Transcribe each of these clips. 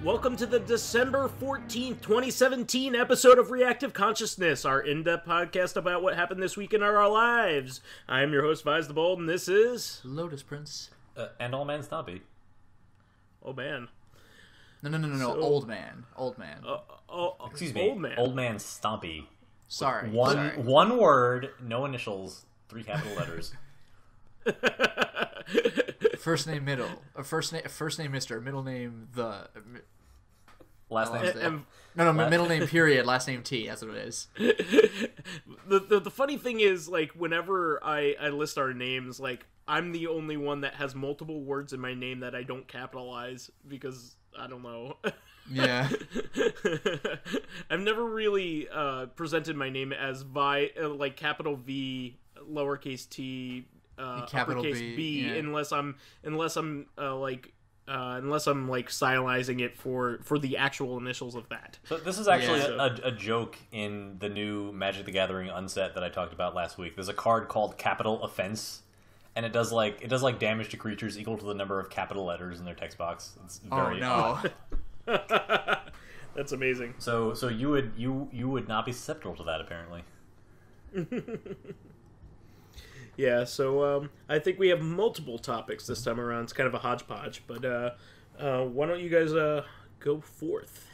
Welcome to the December 14th, 2017 episode of Reactive Consciousness, our in-depth podcast about what happened this week in our lives. I am your host, Viz the Bold, and this is... Lotus Prince. And Old Man Stompy. Oh, man. No. So, old man. Excuse me. Old man. Old Man Stompy. Sorry. One word, no initials, 3 capital letters. First name middle. First name Mr. Middle name the. Last name. Middle name period. Last name T. That's what it is. The funny thing is, like, whenever I list our names, like, I'm the only one that has multiple words in my name that I don't capitalize because I don't know. Yeah. I've never really presented my name as like capital V, lowercase t, uppercase B, yeah. unless I'm stylizing it for the actual initials of that. So this is actually a joke in the new Magic the Gathering unset that I talked about last week. There's a card called Capital Offense, and it does damage to creatures equal to the number of capital letters in their text box. It's very odd. That's amazing. So you would not be susceptible to that, apparently. Yeah, so I think we have multiple topics this time around. It's kind of a hodgepodge, but why don't you guys go forth?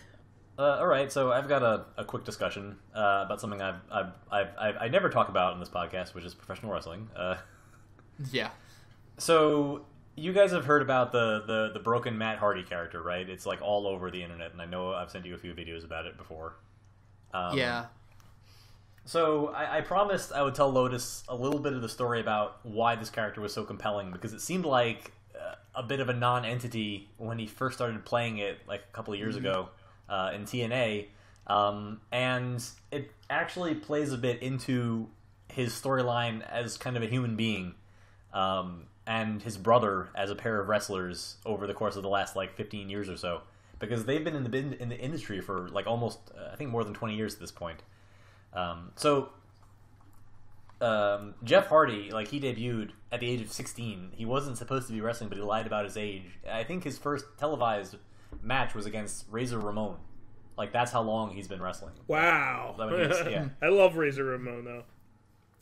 All right, so I've got a quick discussion about something I never talk about in this podcast, which is professional wrestling. Yeah. So you guys have heard about the broken Matt Hardy character, right? It's like all over the internet, and I know I've sent you a few videos about it before. Yeah. So I promised I would tell Lotus a little bit of the story about why this character was so compelling, because it seemed like a bit of a non-entity when he first started playing it like a couple of years ago in TNA, and it actually plays a bit into his storyline as kind of a human being, and his brother as a pair of wrestlers over the course of the last 15 years or so, because they've been in the industry for almost I think more than 20 years at this point. Jeff Hardy, he debuted at the age of 16. He wasn't supposed to be wrestling, but he lied about his age. I think his first televised match was against Razor Ramon. That's how long he's been wrestling. Wow. Yeah. I love Razor Ramon, though.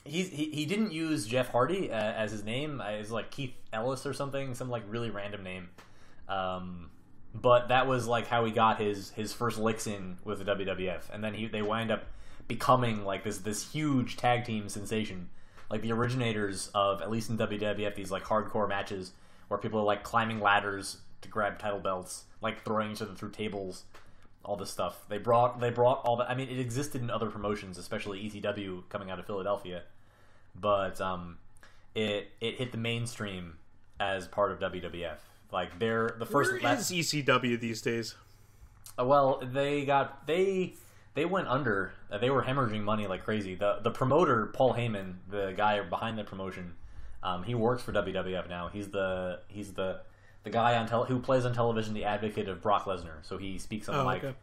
He didn't use Jeff Hardy as his name. It was Keith Ellis or something, some really random name. But that was how he got his first licks in with the WWF, and then they wind up becoming this huge tag team sensation, the originators of, at least in WWF, these hardcore matches where people are climbing ladders to grab title belts, throwing each other through tables, all this stuff. They brought all that. I mean, it existed in other promotions, especially ECW coming out of Philadelphia, but it hit the mainstream as part of WWF. They're the first. Where is ECW these days? Well, they went under. They were hemorrhaging money like crazy. The promoter, Paul Heyman, the guy behind the promotion, he works for WWF now. He's the guy who plays on television, the advocate of Brock Lesnar. So he speaks on the mic. Okay.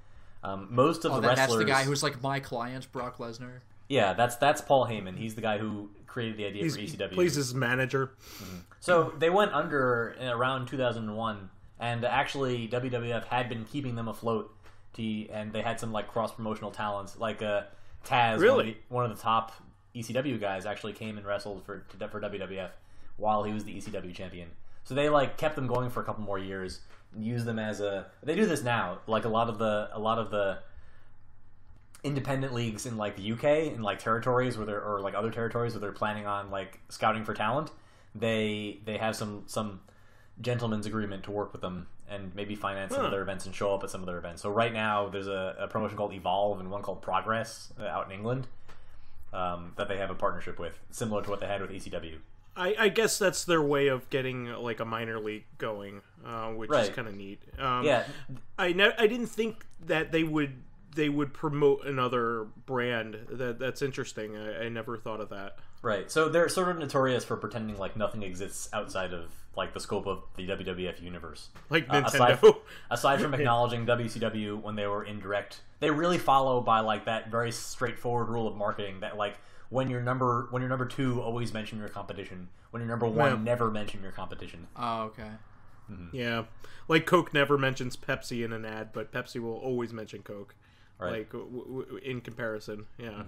Most of the wrestlers. That's the guy who's my client, Brock Lesnar. Yeah, that's Paul Heyman. He's the guy who created the idea for ECW. He plays his manager. Mm-hmm. So they went under around 2001, and actually WWF had been keeping them afloat. And they had some cross-promotional talents, Taz, really? one of the top ECW guys, actually came and wrestled for WWF while he was the ECW champion. So they kept them going for a couple more years, and used them as they do this now. A lot of the independent leagues in the UK, in territories where other territories where they're planning on scouting for talent, they have some gentleman's agreement to work with them and maybe finance some of their events and show up at some of their events. So right now there's a promotion called Evolve and one called Progress out in England that they have a partnership with, similar to what they had with ECW. I guess that's their way of getting a minor league going, which is kind of neat. Yeah, I didn't think that they would promote another brand. That's interesting. I never thought of that. Right. So they're sort of notorious for pretending nothing exists outside of the scope of the WWF universe. Nintendo. Aside from acknowledging WCW when they were indirect, they really follow by that very straightforward rule of marketing that when you're number 2, always mention your competition. When you're number 1, never mention your competition. Oh, okay. Yeah, like Coke never mentions Pepsi in an ad, but Pepsi will always mention Coke. Right. Like in comparison, yeah.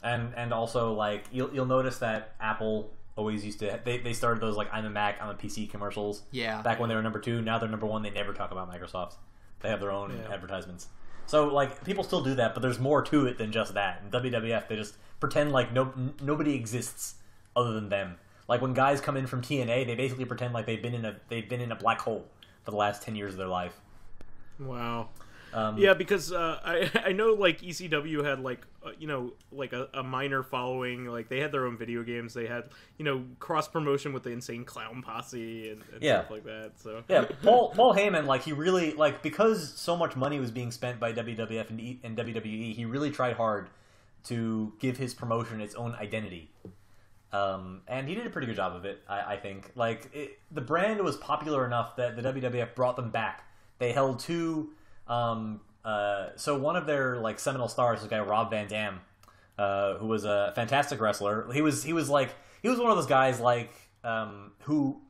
And also like you'll notice that Apple always used to they started those like I'm a Mac, I'm a PC commercials. Yeah. Back when they were number 2, now they're number 1. They never talk about Microsoft. They have their own advertisements. So like people still do that, but there's more to it than just that. In WWF, they just pretend like nobody exists other than them. Like when guys come in from TNA, they basically pretend like they've been in a black hole for the last 10 years of their life. Wow. Yeah, because I know like ECW had like like a minor following. Like they had their own video games. They had cross promotion with the Insane Clown Posse and stuff like that. So yeah, Paul Heyman, like he really like, because so much money was being spent by WWF and WWE, he really tried hard to give his promotion its own identity. And he did a pretty good job of it, I think. Like the brand was popular enough that the WWF brought them back. They held 2. So one of their like seminal stars, this guy Rob Van Dam, who was a fantastic wrestler. He was one of those guys like who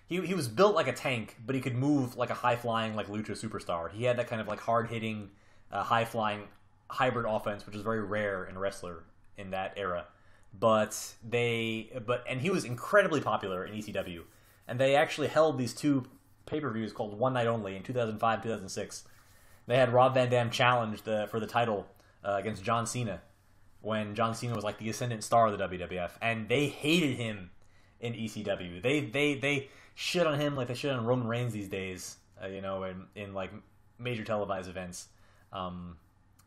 he was built like a tank, but he could move like a high flying like lucha superstar. He had that kind of like hard hitting, high flying hybrid offense, which is very rare in a wrestler in that era. And he was incredibly popular in ECW, and they actually held these 2 pay-per-views called One Night Only in 2005, 2006. They had Rob Van Dam challenge for the title against John Cena when John Cena was like the ascendant star of the WWF, and they hated him in ECW. They shit on him like they shit on Roman Reigns these days, in like major televised events.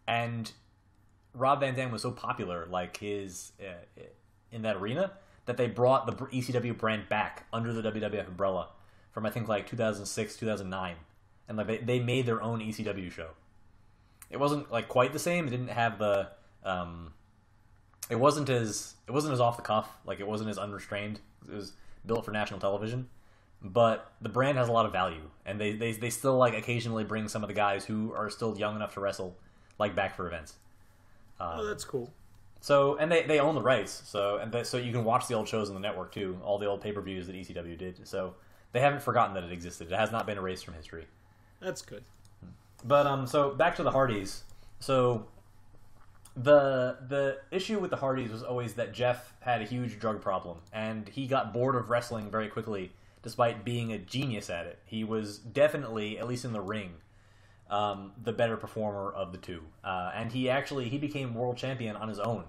And Rob Van Dam was so popular, like his in that arena, that they brought the ECW brand back under the WWF umbrella from I think like 2006, 2009, and like they made their own ECW show. It wasn't like quite the same. It didn't have the it wasn't as off the cuff. Like it wasn't as unrestrained. It was built for national television, but the brand has a lot of value, and they still like occasionally bring some of the guys who are still young enough to wrestle like back for events. Oh, that's cool. So, and they own the rights, so you can watch the old shows on the network too, all the old pay-per-views that ECW did. So they haven't forgotten that it existed. It has not been erased from history. That's good. But so back to the Hardys. So the issue with the Hardys was always that Jeff had a huge drug problem, and he got bored of wrestling very quickly, despite being a genius at it. He was definitely, at least in the ring, the better performer of the 2, and he became world champion on his own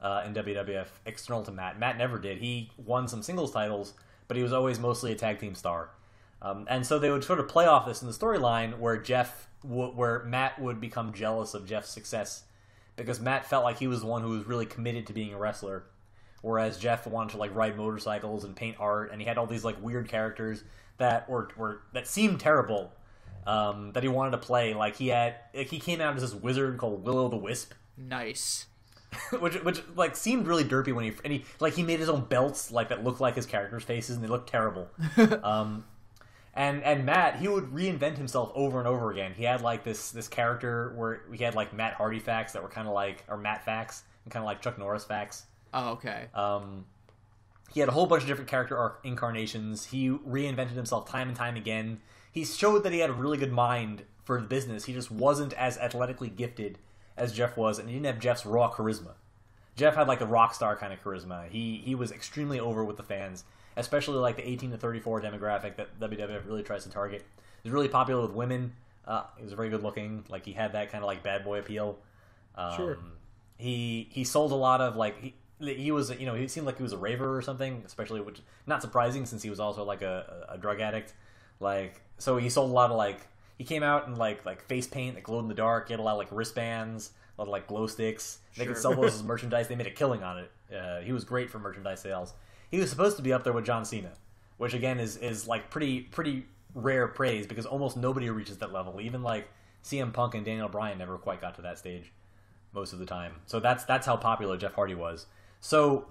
in WWF, external to Matt. Matt never did. He won some singles titles, but he was always mostly a tag team star. And so they would sort of play off this in the storyline where Matt would become jealous of Jeff's success, because Matt felt like he was the one who was really committed to being a wrestler, whereas Jeff wanted to like ride motorcycles and paint art, and he had all these like weird characters that that seemed terrible. That he wanted to play. Like he came out as this wizard called Will-O-the-Wisp. Nice. which like seemed really derpy when he made his own belts like that looked like his characters' faces, and they looked terrible. And Matt, he would reinvent himself over and over again. He had like this character where we had like Matt Hardy facts that were kind of like, or Matt facts, and kind of like Chuck Norris facts. Oh, okay. He had a whole bunch of different character incarnations. He reinvented himself time and time again. He showed that he had a really good mind for the business. He just wasn't as athletically gifted as Jeff was, and he didn't have Jeff's raw charisma. Jeff had like a rock star kind of charisma. He was extremely over with the fans, especially like the 18 to 34 demographic that WWF really tries to target. He was really popular with women. He was very good looking. Like he had that kind of like bad boy appeal. Sure. He sold a lot of like he was, he seemed like he was a raver or something, especially, which not surprising since he was also like a drug addict. Like, so he sold a lot of like, he came out in like face paint that glowed in the dark. He had a lot of like wristbands, a lot of like glow sticks. They could sell those as merchandise. They made a killing on it. He was great for merchandise sales. He was supposed to be up there with John Cena, which again is like pretty rare praise, because almost nobody reaches that level. Even like CM Punk and Daniel Bryan never quite got to that stage most of the time. So that's how popular Jeff Hardy was. So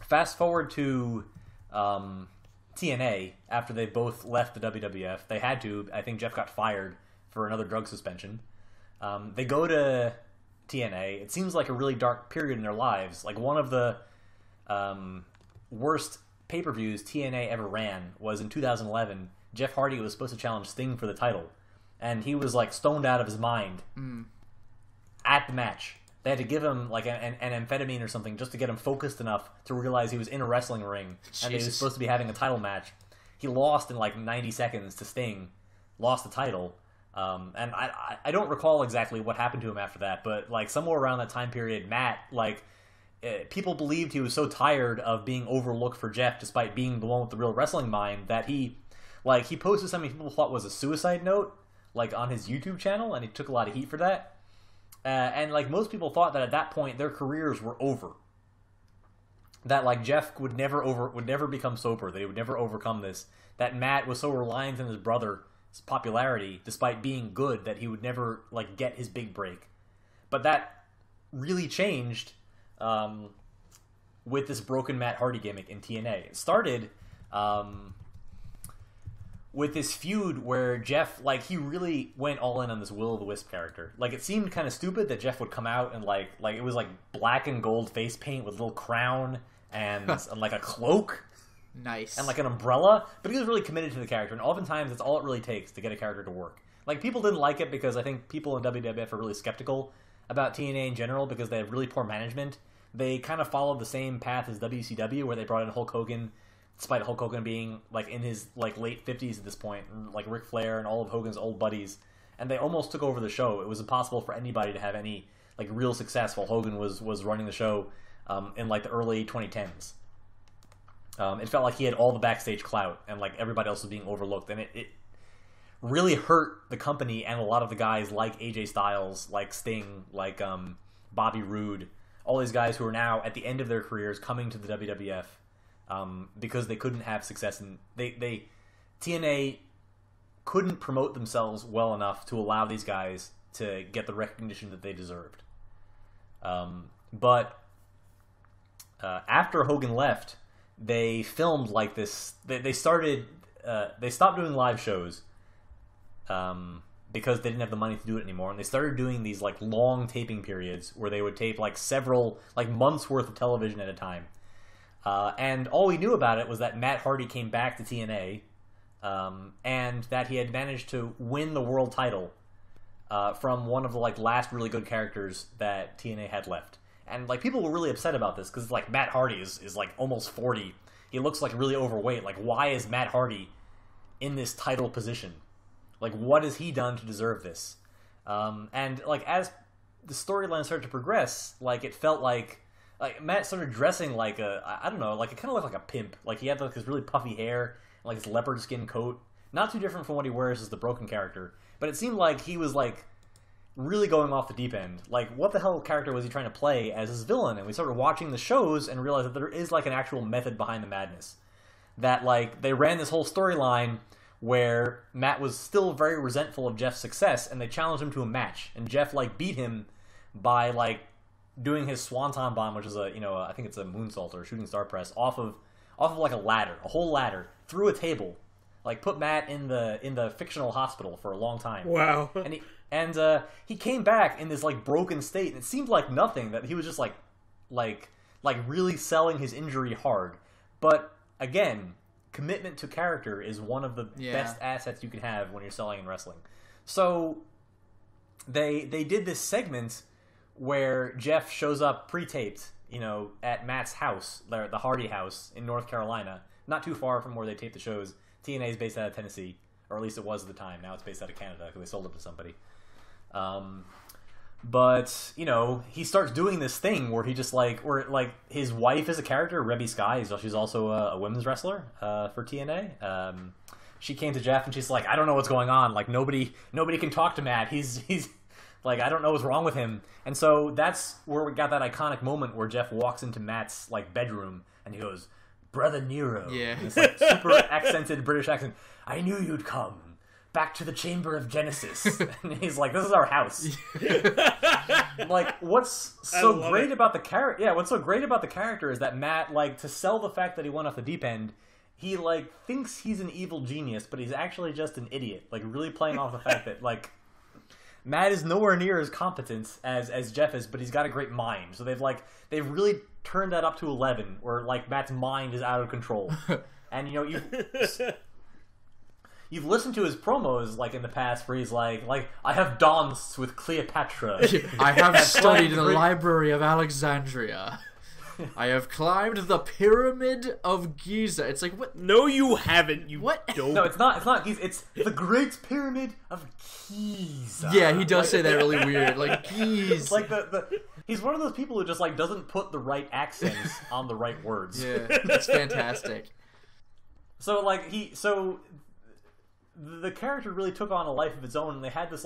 fast forward to TNA, after they both left the WWF. They had to. I think Jeff got fired for another drug suspension. They go to TNA. It seems like a really dark period in their lives. Like one of the worst pay-per-views TNA ever ran was in 2011. Jeff Hardy was supposed to challenge Sting for the title, and he was like stoned out of his mind at the match. They had to give him like an amphetamine or something just to get him focused enough to realize he was in a wrestling ring and he was supposed to be having a title match. He lost in like 90 seconds to Sting, lost the title, and I don't recall exactly what happened to him after that, but like somewhere around that time period, Matt, like, people believed he was so tired of being overlooked for Jeff despite being the one with the real wrestling mind that he posted something people thought was a suicide note like on his YouTube channel, and he took a lot of heat for that. And like most people thought that at that point their careers were over. That like Jeff would never become sober. They would never overcome this. That Matt was so reliant on his brother's popularity despite being good that he would never like get his big break. But that really changed with this broken Matt Hardy gimmick in TNA. It started with this feud where Jeff, like, he really went all in on this Will-o'-the-Wisp character. Like, it seemed kind of stupid that Jeff would come out and, like it was, like, black and gold face paint with a little crown and like, a cloak. Nice. And, like, an umbrella. But he was really committed to the character, and oftentimes that's all it really takes to get a character to work. Like, people didn't like it because I think people in WWF are really skeptical about TNA in general because they have really poor management. They kind of followed the same path as WCW, where they brought in Hulk Hogan, despite Hulk Hogan being like in his like late 50s at this point, and like Ric Flair and all of Hogan's old buddies, and they almost took over the show. It was impossible for anybody to have any like real success while Hogan was running the show in like the early 2010s. It felt like he had all the backstage clout, and like everybody else was being overlooked, and it really hurt the company and a lot of the guys like AJ Styles, like Sting, like Bobby Roode, all these guys who are now at the end of their careers coming to the WWF. Because they couldn't have success, and TNA couldn't promote themselves well enough to allow these guys to get the recognition that they deserved. But after Hogan left, they filmed like this. They stopped doing live shows because they didn't have the money to do it anymore, and they started doing these like long taping periods where they would tape like several like months worth of television at a time. And all we knew about it was that Matt Hardy came back to TNA, and that he had managed to win the world title from one of the like last really good characters that TNA had left. And like people were really upset about this because like Matt Hardy is like almost 40. He looks like really overweight. Like, why is Matt Hardy in this title position? Like, what has he done to deserve this? And like as the storyline started to progress, like it felt like Matt started dressing like I don't know, like it kind of looked like a pimp. Like he had like this really puffy hair, and, like this leopard skin coat. Not too different from what he wears as the Broken character. But it seemed like he was like really going off the deep end. Like, what the hell character was he trying to play as his villain? And we started watching the shows and realized that there is like an actual method behind the madness. That like they ran this whole storyline where Matt was still very resentful of Jeff's success, and they challenged him to a match, and Jeff like beat him by like doing his swanton bomb, which is I think it's a moonsault or a shooting star press off of like a ladder, a whole ladder through a table, like put Matt in the fictional hospital for a long time. Wow. And he came back in this like broken state, and it seemed like nothing, that he was just like really selling his injury hard. But again, commitment to character is one of the best assets you can have when you're selling in wrestling. So they did this segment where Jeff shows up pre-taped, at Matt's house, the Hardy house in North Carolina, not too far from where they taped the shows. TNA is based out of Tennessee, or at least it was at the time. Now it's based out of Canada because they sold it to somebody. But he starts doing this thing where he just where his wife is a character, Rebby Sky. She's also a women's wrestler for TNA. She came to Jeff and she's like, I don't know what's going on. Like nobody can talk to Matt. He's like, I don't know what's wrong with him. And so that's where we got that iconic moment where Jeff walks into Matt's like bedroom and he goes, "Brother Nero." Yeah. And it's like super accented British accent. "I knew you'd come. Back to the Chamber of Genesis." And he's like, "This is our house." Like, what's so great about the character? Yeah, what's so great about the character is that Matt, like, to sell the fact that he went off the deep end, he like thinks he's an evil genius, but he's actually just an idiot. Like, really playing off the fact that like Matt is nowhere near as competent as Jeff is, but he's got a great mind. So they've really turned that up to 11, where like Matt's mind is out of control, and you you've listened to his promos like in the past where he's like I have danced with Cleopatra. I have studied in the Library of Alexandria. I have climbed the Pyramid of Giza. It's like, what? No, you haven't. You what? Dope. No, it's not Giza. It's the Great Pyramid of Giza. Yeah, he does say that really weird. Like, Giza. Like he's one of those people who just like doesn't put the right accents on the right words. Yeah, it's fantastic. So like the character really took on a life of its own, and they had this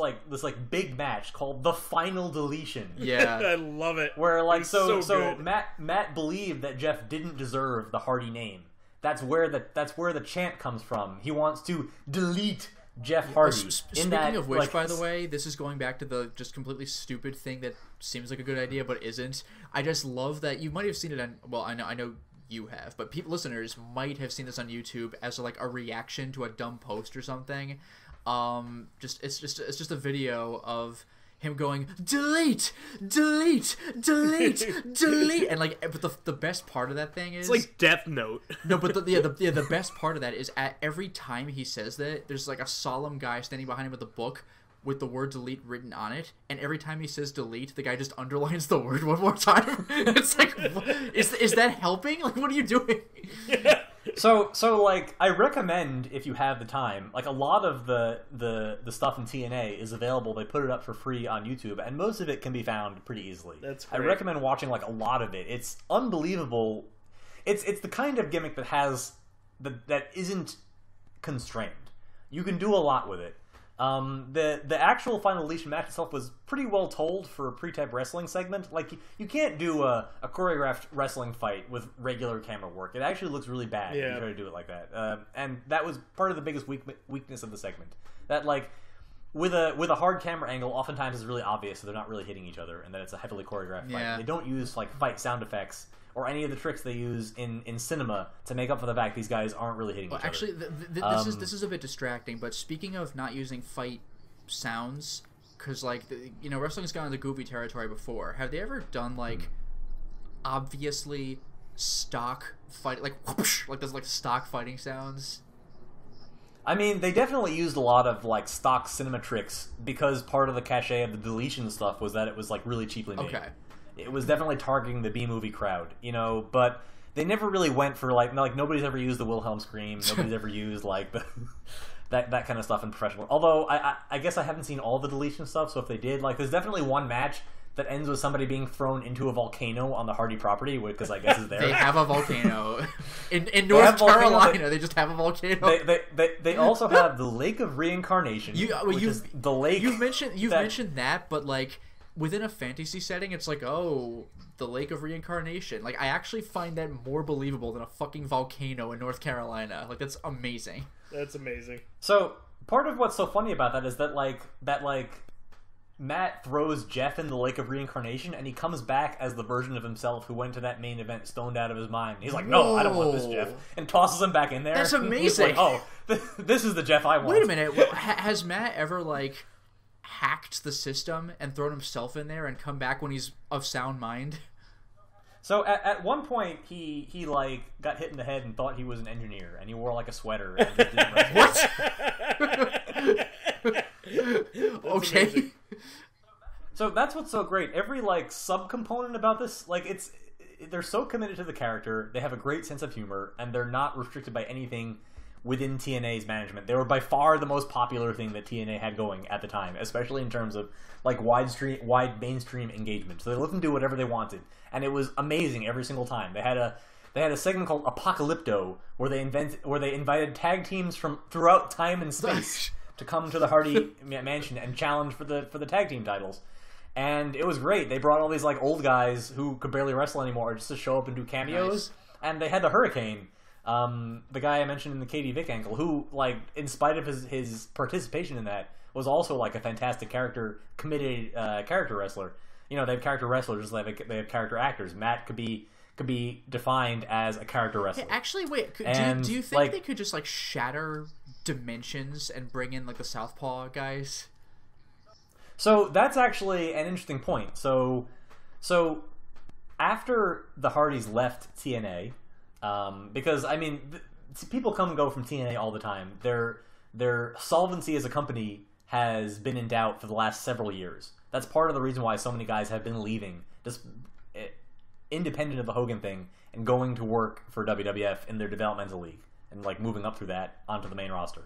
big match called the Final Deletion. Yeah, I love it. Where like so good. Matt believed that Jeff didn't deserve the Hardy name. That's where the chant comes from. He wants to delete Jeff Hardy. Speaking of which, by the way, this is going back to the just completely stupid thing that seems like a good idea but isn't. I just love that you might have seen it on. Well, I know you have, but listeners might have seen this on YouTube as like a reaction to a dumb post or something. It's just a video of him going delete, delete, delete, delete, and like, but the best part of that thing is it's like Death Note. No, but the best part of that is at every time he says that, there's like a solemn guy standing behind him with a book with the word delete written on it, and every time he says delete, the guy just underlines the word one more time. It's like, is that helping? Like, what are you doing? So like, I recommend, if you have the time, like a lot of the stuff in TNA is available. They put it up for free on YouTube, and most of it can be found pretty easily. That's great. I recommend watching like a lot of it. It's unbelievable. It's the kind of gimmick that isn't constrained. You can do a lot with it. The actual Final Deletion match itself was pretty well told for a pre-type wrestling segment. Like, you can't do a choreographed wrestling fight with regular camera work. It actually looks really bad if you try to do it like that. And that was part of the biggest weakness of the segment. That, like, with a hard camera angle, oftentimes it's really obvious that they're not really hitting each other and that it's a heavily choreographed fight. They don't use, like, fight sound effects or any of the tricks they use in cinema to make up for the fact these guys aren't really hitting each other. Actually, this is a bit distracting, but speaking of not using fight sounds, because, like, wrestling's gone into goofy territory before. Have they ever done, like, obviously stock fight, like, whoosh, like, there's, like, stock fighting sounds? I mean, they definitely used a lot of, like, stock cinema tricks because part of the cachet of the deletion stuff was that it was, like, really cheaply made. Okay. It was definitely targeting the B-movie crowd, but they never really went for, like nobody's ever used the Wilhelm scream, nobody's ever used, like, that kind of stuff in professional. Although, I guess I haven't seen all the deletion stuff, so if they did, like, there's definitely one match that ends with somebody being thrown into a volcano on the Hardy property, because I guess is there. They have a volcano. In North Carolina, they just have a volcano. They also have the Lake of Reincarnation, which is the lake... You've mentioned that, but, like, within a fantasy setting, it's like, oh, the Lake of Reincarnation. Like, I actually find that more believable than a fucking volcano in North Carolina. Like, that's amazing. That's amazing. So, part of what's so funny about that is that Matt throws Jeff in the Lake of Reincarnation, and he comes back as the version of himself who went to that main event stoned out of his mind. He's like, no, I don't want this Jeff. And tosses him back in there. That's amazing. He's like, oh, this is the Jeff I want. Wait a minute. Has Matt ever, like, hacked the system and thrown himself in there and come back when he's of sound mind? So at one point he like got hit in the head and thought he was an engineer, and he wore like a sweater and just didn't what? Okay. Amazing. So that's what's so great. Every like subcomponent about this, like, they're so committed to the character. They have a great sense of humor, and they're not restricted by anything within TNA's management. They were by far the most popular thing that TNA had going at the time, especially in terms of like wide mainstream engagement. So they let them do whatever they wanted, and it was amazing every single time. They had a segment called Apocalypto where they invited tag teams from throughout time and space to come to the Hardy mansion and challenge for the tag team titles. And it was great. They brought all these like old guys who could barely wrestle anymore just to show up and do cameos. Nice. And they had the Hurricane, the guy I mentioned in the Katie Vick angle, who, like, in spite of his participation in that, was also like a fantastic committed character wrestler. They have character wrestlers just like they have character actors. Matt could be defined as a character wrestler. Hey, actually, wait. Do you think they could just like shatter dimensions and bring in like the Southpaw guys? So that's actually an interesting point. So after the Hardys left TNA, because I mean, people come and go from TNA all the time. their solvency as a company has been in doubt for the last several years. That's part of the reason why so many guys have been leaving, just independent of the Hogan thing, and going to work for WWF in their developmental league, and like moving up through that onto the main roster.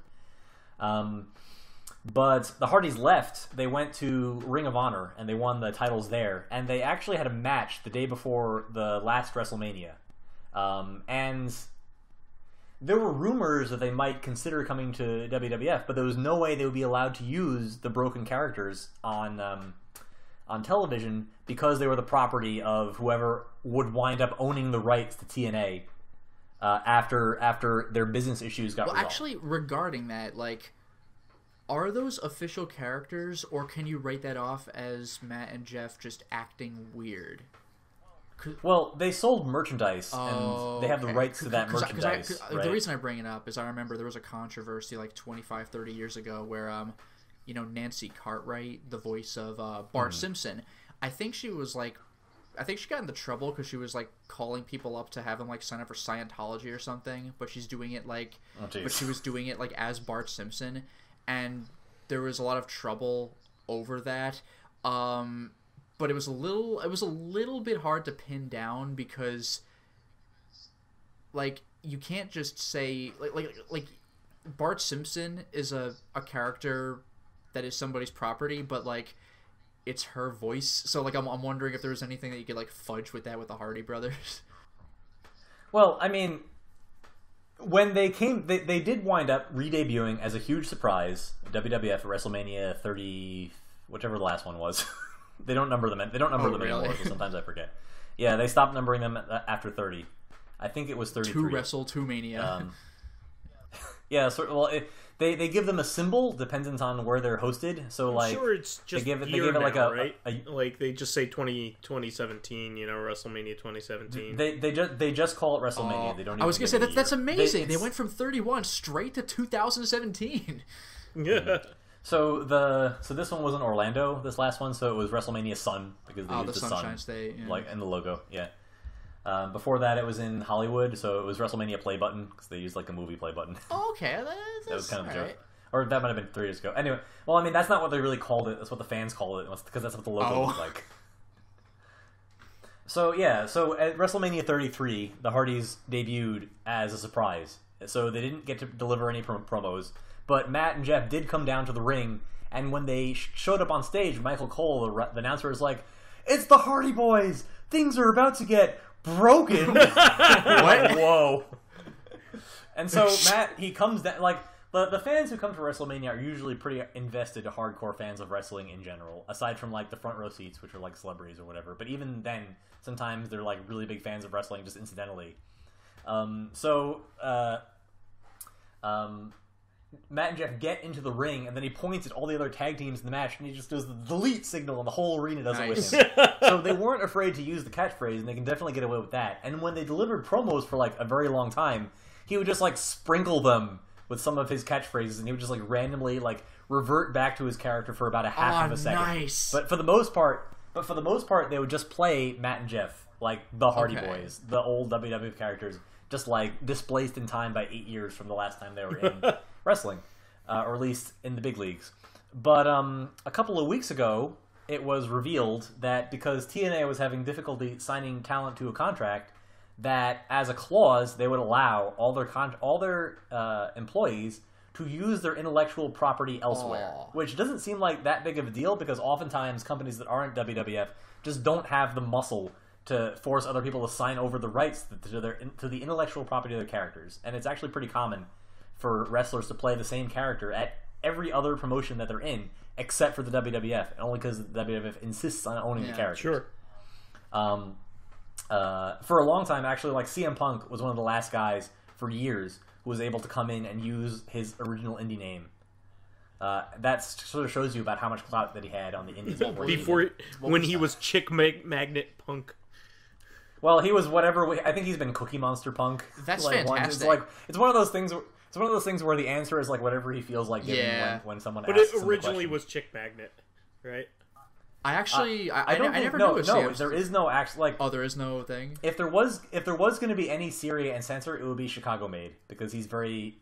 But the Hardys left. They went to Ring of Honor, and they won the titles there. And they actually had a match the day before the last WrestleMania. And there were rumors that they might consider coming to WWF, but there was no way they would be allowed to use the broken characters on television because they were the property of whoever would wind up owning the rights to TNA after their business issues got resolved. Well, actually, regarding that, like, are those official characters, or can you write that off as Matt and Jeff just acting weird? Well, they sold merchandise, and they have the rights to that merchandise. Right? The reason I bring it up is I remember there was a controversy like 25, 30 years ago where, Nancy Cartwright, the voice of Bart Simpson, I think she got into trouble because she was like calling people up to have them like sign up for Scientology or something, but she's doing it like, but she was doing it like as Bart Simpson, and there was a lot of trouble over that. But it was a little bit hard to pin down because, like, you can't just say like Bart Simpson is a character that is somebody's property, but like it's her voice. So like I'm wondering if there was anything that you could like fudge with that with the Hardy Brothers. Well, I mean, when they came, they did wind up re-debuting as a huge surprise WWF at WrestleMania 30, whichever the last one was. They don't number them. They don't number them anymore, so sometimes I forget. Yeah, they stopped numbering them after 30. I think it was 33. 2 Mania. Yeah, so they give them a symbol dependent on where they're hosted. So like, I'm sure it's just they give it like now, right? Like they just say 2017. WrestleMania 2017. They just call it WrestleMania. They don't. Even I was gonna say that's amazing. They it's went from 31 straight to 2017. Yeah. So this one was in Orlando, this last one, so it was WrestleMania Sun because they used the Sunshine sun State, yeah. like in the logo, yeah. Before that, it was in Hollywood, so it was WrestleMania Play Button because they used like a movie play button. Oh, okay, that was kind of a joke, or that might have been 3 years ago. Anyway, well, I mean that's not what they really called it. That's what the fans called it because that's what the logo looked like. So yeah, so at WrestleMania 33, the Hardys debuted as a surprise, so they didn't get to deliver any promos. But Matt and Jeff did come down to the ring, and when they showed up on stage, Michael Cole, the announcer, was like, "It's the Hardy Boys! Things are about to get broken!" What? Whoa. And so Matt, he comes down, like, the fans who come to WrestleMania are usually pretty invested hardcore fans of wrestling in general, aside from, like, the front row seats, which are, like, celebrities or whatever. But even then, sometimes they're, like, really big fans of wrestling just incidentally. Matt and Jeff get into the ring, and then he points at all the other tag teams in the match, and he just does the delete signal, and the whole arena does it with him. So they weren't afraid to use the catchphrase, and they can definitely get away with that. And when they delivered promos for, like, a very long time, he would just, like, sprinkle them with some of his catchphrases, and he would just, like, randomly, like, revert back to his character for about a half of a second. Nice. But for the most part, they would just play Matt and Jeff, like the Hardy Boys, the old WWF characters, just, like, displaced in time by 8 years from the last time they were in wrestling, or at least in the big leagues. But a couple of weeks ago, it was revealed that because TNA was having difficulty signing talent to a contract, that as a clause, they would allow all their employees to use their intellectual property elsewhere, which doesn't seem like that big of a deal because oftentimes companies that aren't WWF just don't have the muscle to force other people to sign over the rights to the intellectual property of their characters. And it's actually pretty common for wrestlers to play the same character at every other promotion that they're in, except for the WWF, and only because the WWF insists on owning the characters. Sure. For a long time, actually, like CM Punk was one of the last guys for years who was able to come in and use his original indie name. That sort of shows you about how much clout that he had on the indies when he was Chick Magnet Punk. Well, he was whatever. I think he's been Cookie Monster Punk. That's like, fantastic. It's one of those things. It's one of those things where the answer is like whatever he feels like giving when someone asks him the question. But it originally was Chick Magnet, right? I actually, I never knew. No, there is no actual like. Oh, there is no thing. If there was going to be any Syria and censor, it would be Chicago made because he's very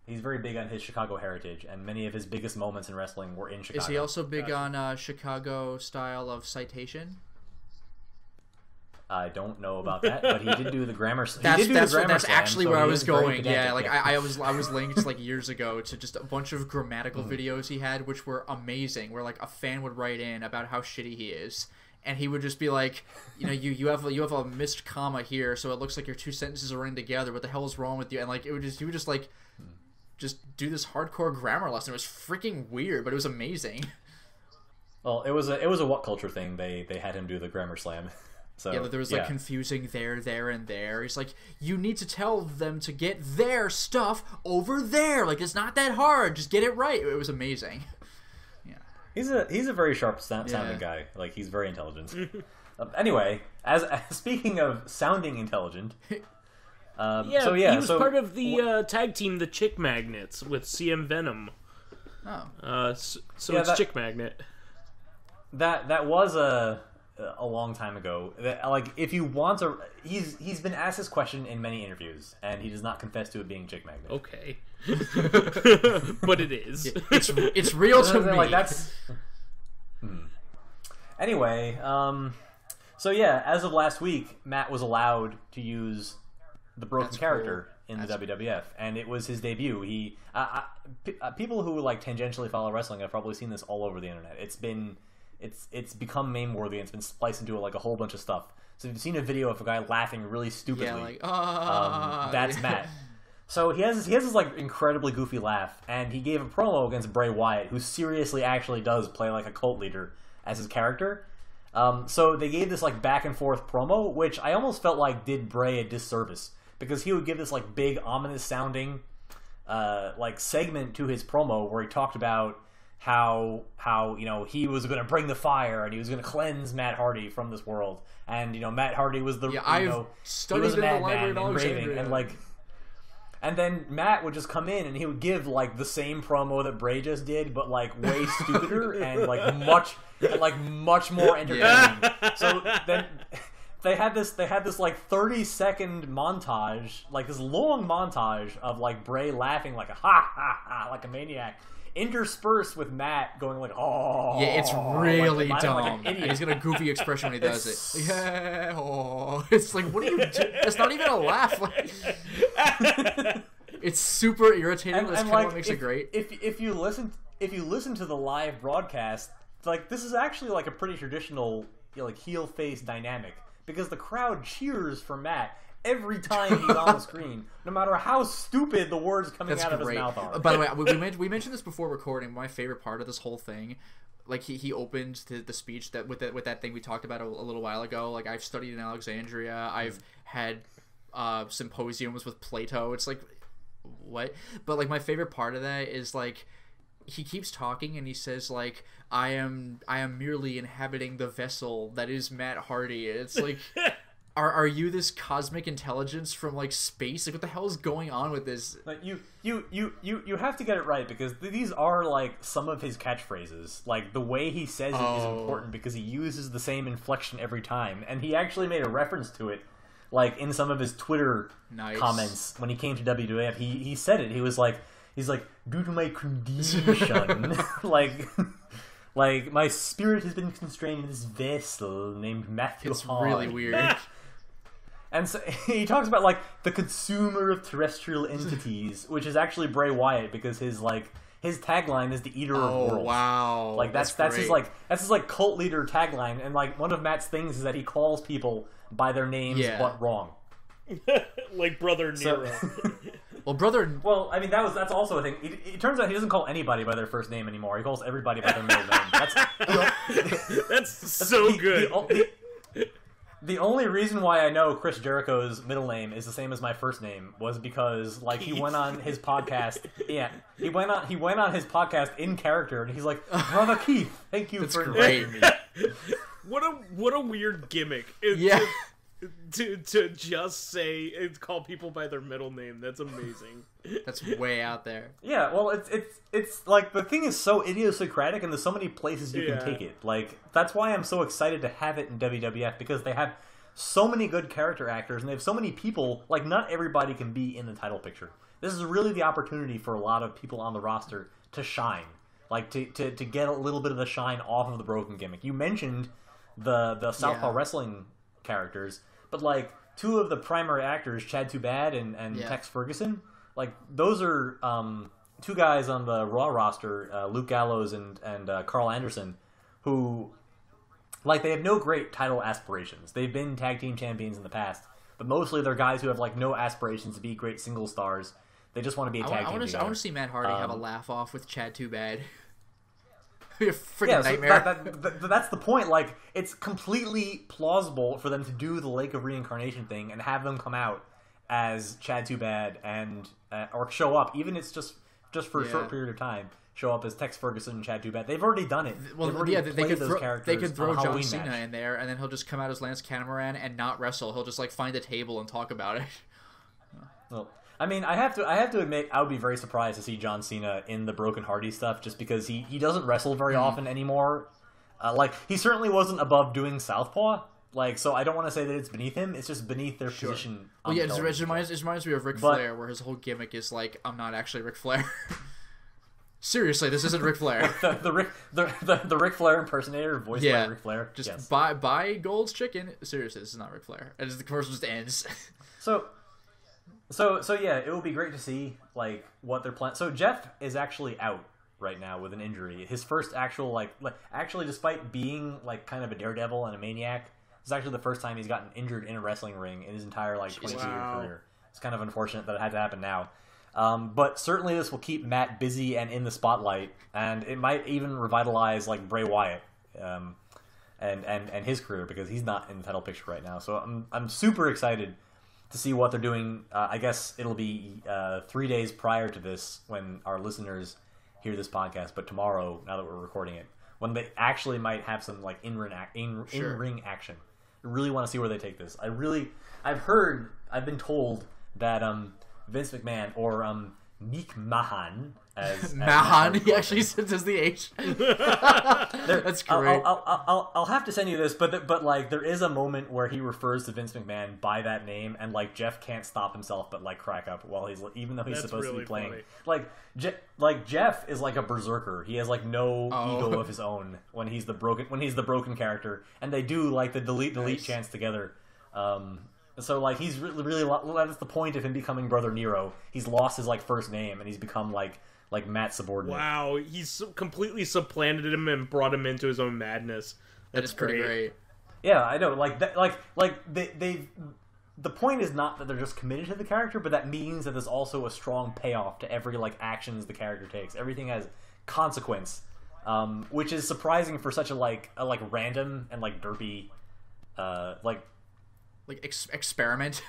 He's very big on his Chicago heritage, and many of his biggest moments in wrestling were in Chicago. Is he also big on Chicago style of citation? I don't know about that, but he did do the grammar. That's actually where I was going. Yeah, like I was linked like years ago to just a bunch of grammatical videos he had, which were amazing. Where like a fan would write in about how shitty he is, and he would just be like, you know, you have a missed comma here, so it looks like your two sentences are in together. What the hell is wrong with you? And like he would just like just do this hardcore grammar lesson. It was freaking weird, but it was amazing. Well, it was a what culture thing. They had him do the grammar slam. So, yeah, there was like confusing there, and there. He's like, you need to tell them to get their stuff over there. Like, it's not that hard. Just get it right. It was amazing. Yeah, he's a very sharp sounding guy. Like, he's very intelligent. Anyway, as speaking of sounding intelligent, he was part of the tag team, the Chick Magnets, with CM Venom. Oh, so it's Chick Magnet. That was a long time ago. Like, if you want to, he's been asked this question in many interviews, and he does not confess to it being Chick Magnet. Okay, but it is. It's real to me. Like, that's. Anyway, so yeah, as of last week, Matt was allowed to use the broken character in the WWF, and it was his debut. He people who like tangentially follow wrestling have probably seen this all over the internet. It's become meme-worthy, and it's been spliced into like a whole bunch of stuff. So if you've seen a video of a guy laughing really stupidly, that's Matt. So he has this like incredibly goofy laugh, and he gave a promo against Bray Wyatt, who seriously actually does play like a cult leader as his character. So they gave this like back and forth promo, which I almost felt like did Bray a disservice, because he would give this like big ominous sounding like segment to his promo where he talked about how you know he was going to bring the fire and he was going to cleanse Matt Hardy from this world, and you know Matt Hardy was the I've studied in the library in Alexandria, and like, and then Matt would just come in and he would give like the same promo that Bray just did, but like way stupider and like much more entertaining. Yeah. So then they had this like 30-second montage, like this long montage of like Bray laughing like a ha ha ha like a maniac, interspersed with Matt going like, oh. Yeah, it's really dumb. Like an idiot. And he's got a goofy expression when he does it. Yeah, oh. It's like, what are you doing? It's not even a laugh. Like, it's super irritating. That's kind of what makes it great. If you listen to the live broadcast, like this is actually like a pretty traditional, you know, like heel face dynamic, because the crowd cheers for Matt every time he's on the screen, no matter how stupid the words coming out of his mouth are. By the way, we mentioned this before recording. My favorite part of this whole thing, like he opened the speech that with that thing we talked about a little while ago. Like, I've studied in Alexandria. I've had symposiums with Plato. It's like, what? But like my favorite part of that is like he keeps talking and he says like, I am merely inhabiting the vessel that is Matt Hardy. It's like. Are you this cosmic intelligence from like space? Like, what the hell is going on with this? Like, you have to get it right, because these are like some of his catchphrases. Like, the way he says it is important because he uses the same inflection every time, and he actually made a reference to it, like in some of his Twitter comments when he came to WWF. He said it. He's like, due to my condition, like my spirit has been constrained in this vessel named Matthew. It's really weird. And so he talks about like the consumer of terrestrial entities, which is actually Bray Wyatt, because his tagline is the eater of worlds. Wow. Like that's his cult leader tagline, and like one of Matt's things is that he calls people by their names but wrong. Like Brother Nero. Well, I mean that's also a thing. It turns out he doesn't call anybody by their first name anymore. He calls everybody by their middle name. That's so good. The only reason why I know Chris Jericho's middle name is the same as my first name was because like he went on his podcast. Yeah, he went on his podcast in character, and he's like, "Brother Keith, thank you for inviting me." What a weird gimmick. To just say call people by their middle name. That's amazing. That's way out there. Yeah, well, it's like the thing is so idiosyncratic, and there's so many places you can take it. Like, that's why I'm so excited to have it in WWF, because they have so many good character actors, and they have so many people. Like, not everybody can be in the title picture. this is really the opportunity for a lot of people on the roster to shine, like to get a little bit of the shine off of the Broken gimmick. You mentioned the Southpaw Wrestling characters, but like two of the primary actors, Chad Too Bad and Tex Ferguson, like those are two guys on the Raw roster, Luke Gallows and Carl Anderson, who like they have no great title aspirations. They've been tag team champions in the past, but mostly they're guys who have like no aspirations to be great single stars. They just want to be a tag team. I want to see Matt Hardy have a laugh off with Chad Too Bad. You're a freaking nightmare. That's the point. Like, it's completely plausible for them to do the Lake of Reincarnation thing and have them come out as Chad Too Bad and or show up, even if it's just for a short period of time. Show up as Tex Ferguson and Chad Too Bad. They've already done it. Well, they could throw John Cena in there, and then he'll just come out as Lance Catamaran and not wrestle. He'll just like find a table and talk about it. Well, I mean, I have to admit, I would be very surprised to see John Cena in the Broken Hardy stuff, just because he doesn't wrestle very often anymore. Like, he certainly wasn't above doing Southpaw. Like, so I don't want to say that it's beneath him. It's just beneath their position. Well, yeah, it reminds me of Ric Flair, where his whole gimmick is like, I'm not actually Ric Flair. Seriously, this isn't Ric Flair. the Ric Flair impersonator voiced by Ric Flair. Just buy Gold's Chicken. Seriously, this is not Ric Flair. And the commercial just ends. So yeah, it would be great to see like what they're planning. So Jeff is actually out right now with an injury. His first actual actually, despite being like kind of a daredevil and a maniac, it's actually the first time he's gotten injured in a wrestling ring in his entire 22-year career. It's kind of unfortunate that it had to happen now. But certainly this will keep Matt busy and in the spotlight, and it might even revitalize like Bray Wyatt and his career, because he's not in the title picture right now. So I'm super excited to see what they're doing. I guess it'll be 3 days prior to this when our listeners hear this podcast, but tomorrow, now that we're recording it, when they actually might have some like in-ring action. I really want to see where they take this. I've been told that Vince McMahon or Meek Mahan as Mahan, he actually says the H. That's great. I'll have to send you this, but like there is a moment where he refers to Vince McMahon by that name, and like Jeff can't stop himself but like crack up while he's, even though he's supposed to be playing funny. Like Jeff is like a berserker. He has like no ego of his own when he's the broken character, and they do like the delete chants together. So like he's really that's the point of him becoming Brother Nero. He's lost his like first name and he's become like Matt's subordinate. Wow, he's completely supplanted him and brought him into his own madness. That is pretty great. Yeah, I know. Like that, they the point is not that they're just committed to the character, but that means that there's also a strong payoff to every like actions the character takes. Everything has consequence, which is surprising for such a random and like derpy experiment.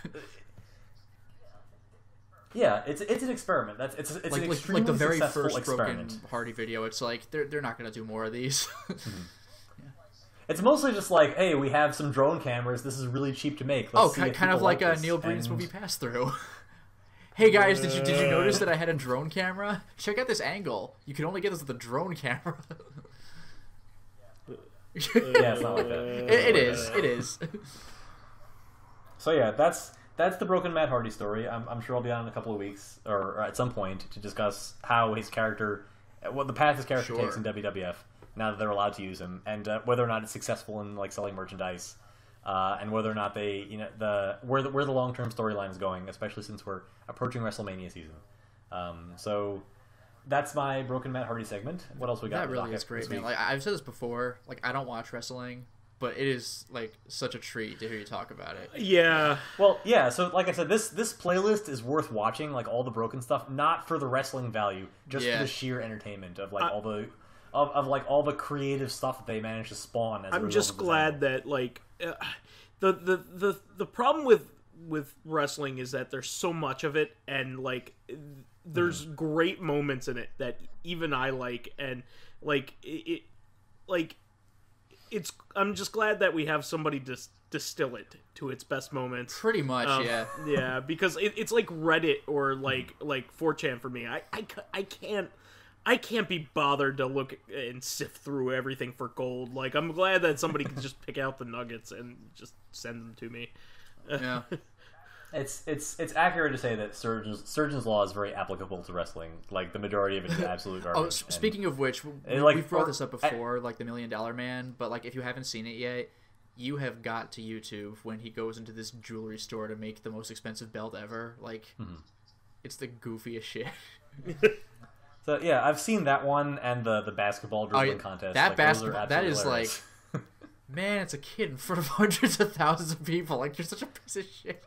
Yeah, it's an experiment. It's an extremely the very successful first experiment. Broken Hardy video. It's like they're not going to do more of these. It's mostly just like, hey, we have some drone cameras. This is really cheap to make. Let's see kind of like Neil Breen's movie Pass Through. Hey guys, did you notice that I had a drone camera? Check out this angle. You can only get this with a drone camera. Yeah, it's not like that. It is. So yeah, that's the Broken Matt Hardy story. I'm sure I'll be on in a couple of weeks or at some point to discuss how his character, what the path his character takes in WWF now that they're allowed to use him, and whether or not it's successful in like selling merchandise, and whether or not they, where the long term storyline is going, especially since we're approaching WrestleMania season. So that's my Broken Matt Hardy segment. What else we got? That really is great, man. Like I've said this before, like I don't watch wrestling, but it is like such a treat to hear you talk about it. Yeah. Well, yeah. So, like I said, this playlist is worth watching. Like all the Broken stuff, not for the wrestling value, just for the sheer entertainment of like all the creative stuff that they managed to spawn. I'm just glad that like the problem with wrestling is that there's so much of it, and like there's great moments in it that even I like, and like it like. I'm just glad that we have somebody to distill it to its best moments. Pretty much, yeah. Yeah, because it's like Reddit or like 4chan for me. I can't be bothered to look and sift through everything for gold. Like, I'm glad that somebody can just pick out the nuggets and just send them to me. Yeah. It's accurate to say that Surgeon's Law is very applicable to wrestling. Like the majority of it is absolute garbage. Oh, speaking of which, we've brought this up before, like the $1 Million Man. But like, if you haven't seen it yet, you have got to YouTube when he goes into this jewelry store to make the most expensive belt ever. Like, it's the goofiest shit. So yeah, I've seen that one and the basketball dribbling contest. That like, basketball, that is hilarious. like, man, it's a kid in front of hundreds of thousands of people. Like, you're such a piece of shit.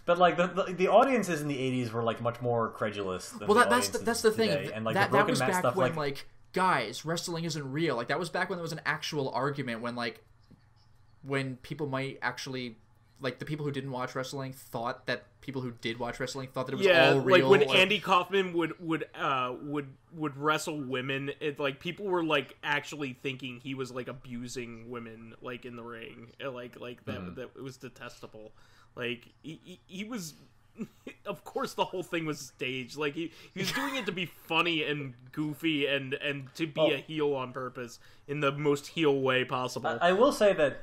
But like the audiences in the 80s were like much more credulous than that's the thing. Today. And like that the broken was match back stuff, when like guys, wrestling isn't real. Like that was back when there was an actual argument when people might actually, like, the people who didn't watch wrestling thought that people who did watch wrestling thought that it was all real. Like when Andy Kaufman would wrestle women, like people were like actually thinking he was like abusing women like in the ring, like that it was detestable. Like he was. Of course, the whole thing was staged. Like he was doing it to be funny and goofy and to be a heel on purpose in the most heel way possible. I will say that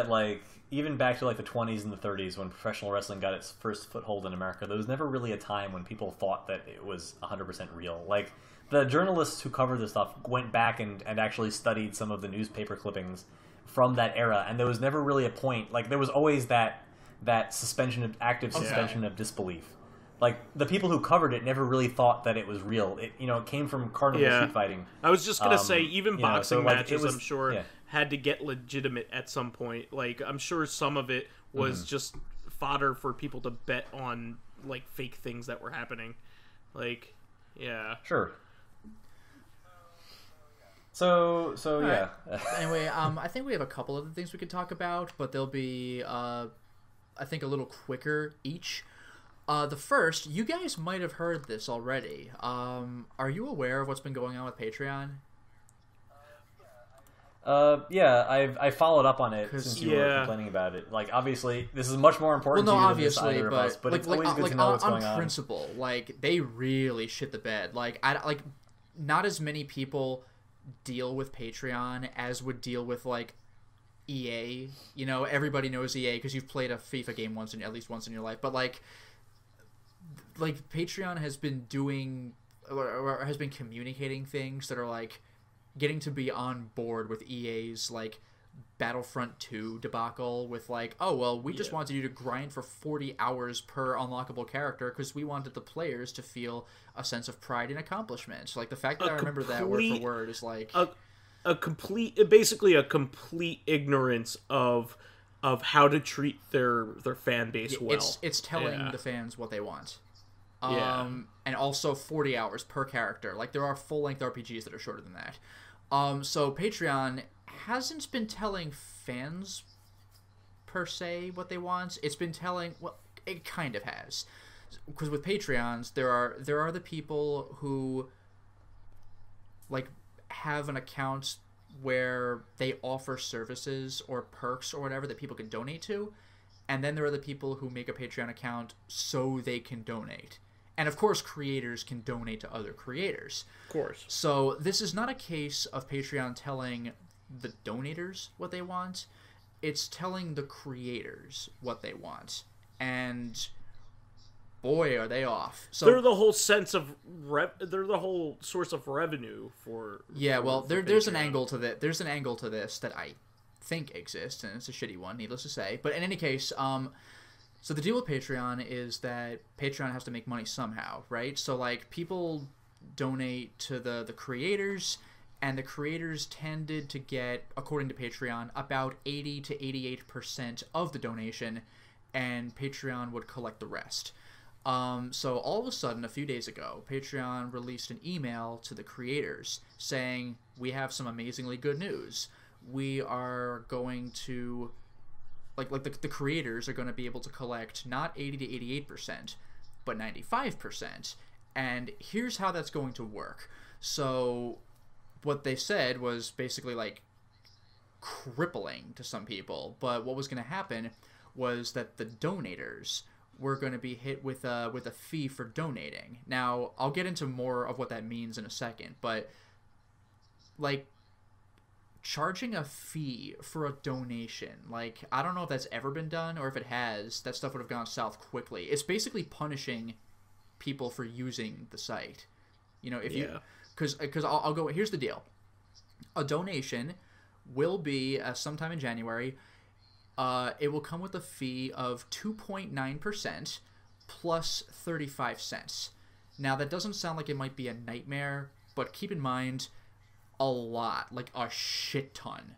like even back to like the 20s and the 30s when professional wrestling got its first foothold in America, there was never really a time when people thought that it was 100% real. Like the journalists who covered this stuff went back and actually studied some of the newspaper clippings from that era, and there was never really a point. Like there was always that active suspension of disbelief. Like the people who covered it never really thought that it was real. It came from carnival street fighting. I was just gonna say even boxing matches, was, I'm sure had to get legitimate at some point. Like I'm sure some of it was just fodder for people to bet on like fake things that were happening. Like, yeah, sure. So yeah. Right. Anyway, I think we have a couple other things we could talk about, but they'll be I think a little quicker each. The first, you guys might have heard this already. Are you aware of what's been going on with Patreon? Yeah, I followed up on it since you were complaining about it. Like, obviously, this is much more important to you than this either of us, but it's always good to know what's going on. On principle, like, they really shit the bed. Like, not as many people deal with Patreon as would deal with, like, EA. You know, everybody knows EA because you've played a FIFA game at least once in your life. But, like Patreon has been doing or has been communicating things that are like getting to be on board with EA's like Battlefront 2 debacle with like, oh well, we just wanted you to grind for 40 hours per unlockable character because we wanted the players to feel a sense of pride and accomplishment. So, like the fact that I remember that word for word is like basically a complete ignorance of how to treat their fan base well. It's telling the fans what they want. And also 40 hours per character. Like, there are full-length RPGs that are shorter than that. So Patreon hasn't been telling fans, per se, what they want. It's been telling... Well, it kind of has. Because with Patreons, there are the people who, like, have an account where they offer services or perks or whatever that people can donate to. And then there are the people who make a Patreon account so they can donate. And, of course, creators can donate to other creators. Of course. So this is not a case of Patreon telling the donators what they want. It's telling the creators what they want. And boy, are they off. So they're the whole sense of they're the whole source of revenue for. Yeah, well, there's an angle to that. There's an angle to this that I think exists, and it's a shitty one, needless to say. But in any case, so the deal with Patreon is that Patreon has to make money somehow, right? So, like, people donate to the creators, and the creators tended to get, according to Patreon, about 80 to 88% of the donation, and Patreon would collect the rest. So all of a sudden, a few days ago, Patreon released an email to the creators saying, we have some amazingly good news. We are going to... Like the creators are going to be able to collect not 80 to 88%, but 95%. And here's how that's going to work. So what they said was basically like crippling to some people. But what was going to happen was that the donators were going to be hit with a fee for donating. Now, I'll get into more of what that means in a second. But like charging a fee for a donation, like, I don't know if that's ever been done, or if it has, that stuff would have gone south quickly. It's basically punishing people for using the site. You know, if you... Because I'll go... Here's the deal. A donation will be, sometime in January, it will come with a fee of 2.9% plus 35 cents. Now, that doesn't sound like it might be a nightmare, but keep in mind, a lot, like a shit ton,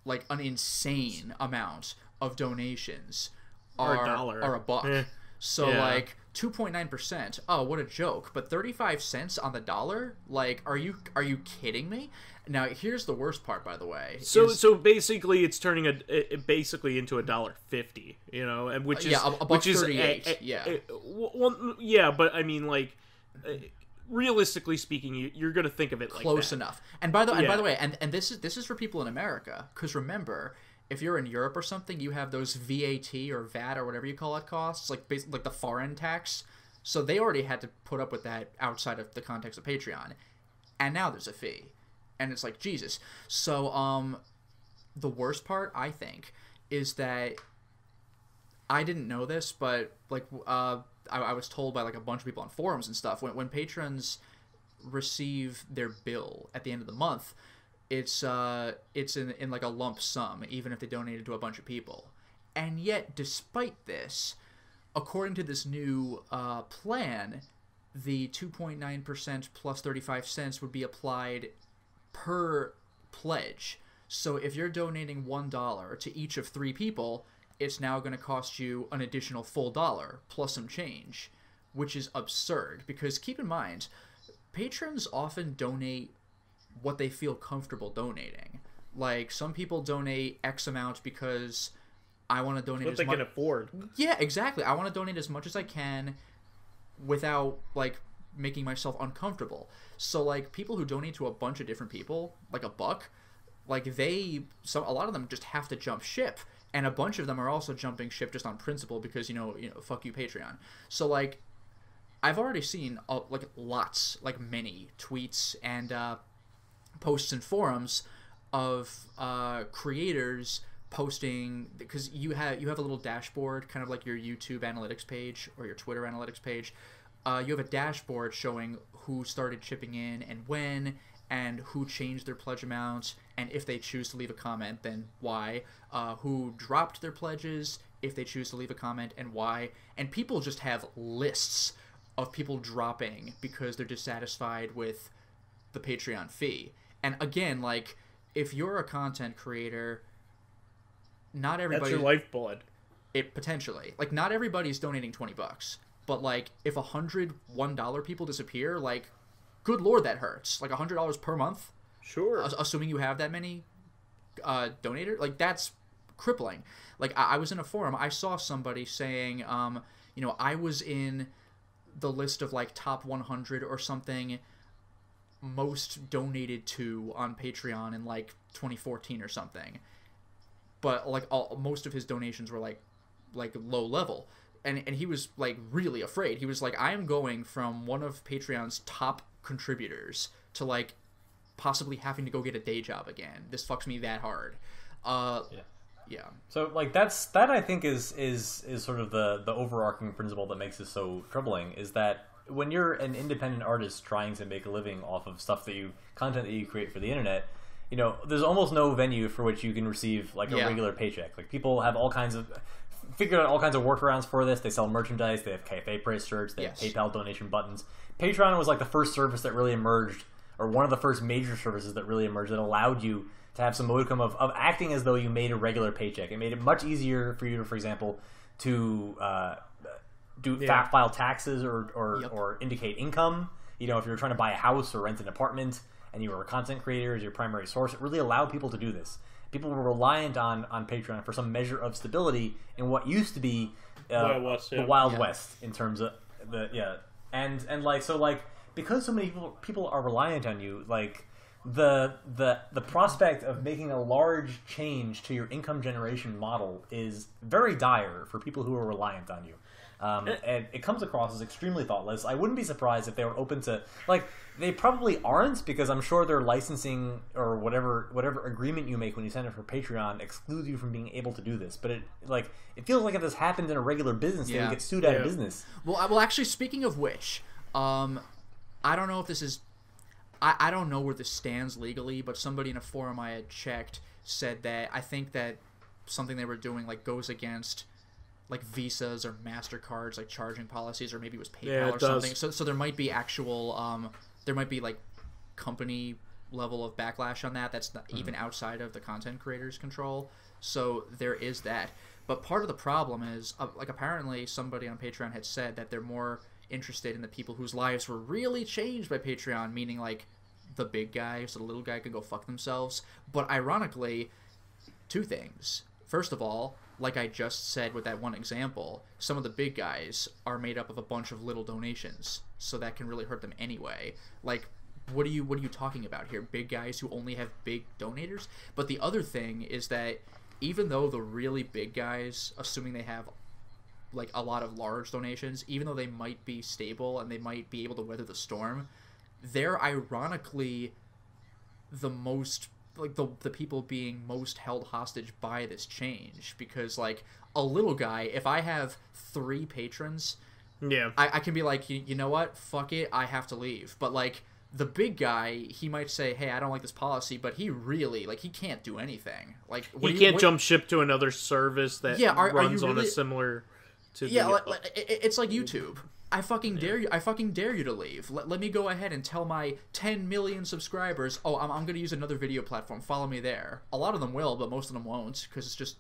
like an insane amount of donations are a buck. So, like, 2.9%, oh, what a joke. But 35 cents on the dollar? Like, are you kidding me? Now, here's the worst part, by the way. So basically, it's turning it basically into $1.50, you know, and which is $1.38. Well, yeah, but I mean, like, realistically speaking, you're going to think of it like close that. enough. And by the way, and this is for people in America, because remember, if you're in Europe or something, you have those VAT or VAT or whatever you call it costs, like the foreign tax. So they already had to put up with that outside of the context of Patreon, and now there's a fee, and it's like, Jesus. So the worst part, I think, is that I didn't know this, but like I was told by like a bunch of people on forums and stuff, when patrons receive their bill at the end of the month, it's in like a lump sum, even if they donated to a bunch of people. And yet, despite this, according to this new plan, the 2.9% plus 35 cents would be applied per pledge. So if you're donating $1 to each of 3 people, it's now going to cost you an additional full dollar plus some change, which is absurd. Because keep in mind, patrons often donate what they feel comfortable donating. Like, some people donate X amount because I want to donate what as they much... can afford. Yeah, exactly. I want to donate as much as I can without, like, making myself uncomfortable. So, like, people who donate to a bunch of different people, like $1, like, a lot of them just have to jump ship. And a bunch of them are also jumping ship just on principle because, you know, fuck you, Patreon. So, like, I've already seen, many tweets and posts and forums of creators posting, because you have a little dashboard, kind of like your YouTube analytics page or your Twitter analytics page. You have a dashboard showing who started chipping in and when, and who changed their pledge amounts, and if they choose to leave a comment, then why, who dropped their pledges, if they choose to leave a comment, and why. And people just have lists of people dropping because they're dissatisfied with the Patreon fee. And again, like, if you're a content creator, not everybody... That's your lifeblood. It potentially. Like, not everybody's donating $20. But, like, if 100 $1 people disappear, like, good lord, that hurts. Like, $100 per month? Sure. Assuming you have that many donators? Like, that's crippling. Like, I was in a forum. I saw somebody saying, I was in the list of, like, top 100 or something most donated to on Patreon in, like, 2014 or something. But, like, most of his donations were, like low level. And he was, like, really afraid. He was like, I am going from one of Patreon's top contributors to, like, possibly having to go get a day job again. This fucks me that hard. Yeah. So, like, that I think is sort of the overarching principle that makes this so troubling, is that when you're an independent artist trying to make a living off of content that you create for the internet, there's almost no venue for which you can receive, like, a regular paycheck. Like, people have figured out all kinds of workarounds for this. They sell merchandise, they have cafe price shirts, they have PayPal donation buttons. Patreon was, like, the first service that really emerged, or one of the first major services that really emerged, that allowed you to have some modicum of acting as though you made a regular paycheck. It made it much easier for you to, for example, to file taxes or indicate income. If you were trying to buy a house or rent an apartment and you were a content creator as your primary source, it really allowed people to do this. People were reliant on Patreon for some measure of stability in what used to be the Wild West in terms of and like, so, like, because so many people are reliant on you, like, the prospect of making a large change to your income generation model is very dire for people who are reliant on you. And it comes across as extremely thoughtless. I wouldn't be surprised if they were open to, like, they probably aren't, because I'm sure their licensing or whatever agreement you make when you sign up for Patreon excludes you from being able to do this. But it feels like if this happened in a regular business, they would get sued out of business. Well, actually, speaking of which, I don't know if this is, I don't know where this stands legally, but somebody in a forum I had checked said that I think that something they were doing like goes against like Visas or MasterCards, like charging policies, or maybe it was PayPal or something. So there might be actual, there might be like company level of backlash on that. That's not even outside of the content creator's control. So there is that. But part of the problem is, like, apparently somebody on Patreon had said that they're more interested in the people whose lives were really changed by Patreon, meaning like the big guy, so the little guy can go fuck themselves. But ironically, two things. First of all, like I just said with that one example, some of the big guys are made up of a bunch of little donations, so that can really hurt them anyway. Like, what are you talking about here? Big guys who only have big donators? But the other thing is that even though the really big guys, assuming they have like a lot of large donations, even though they might be stable and they might be able to weather the storm, they're ironically the most, like, the people being most held hostage by this change. Because like a little guy, if I have 3 patrons, I can be like, you know what, fuck it, I have to leave. But like the big guy, he might say, hey, I don't like this policy, but he really, like, he can't do anything. Like, he can't jump ship to another service that runs on a similar to it's like YouTube. I fucking dare you. I fucking dare you to leave. Let me go ahead and tell my 10 million subscribers, oh, I'm going to use another video platform. Follow me there. A lot of them will, but most of them won't, because it's just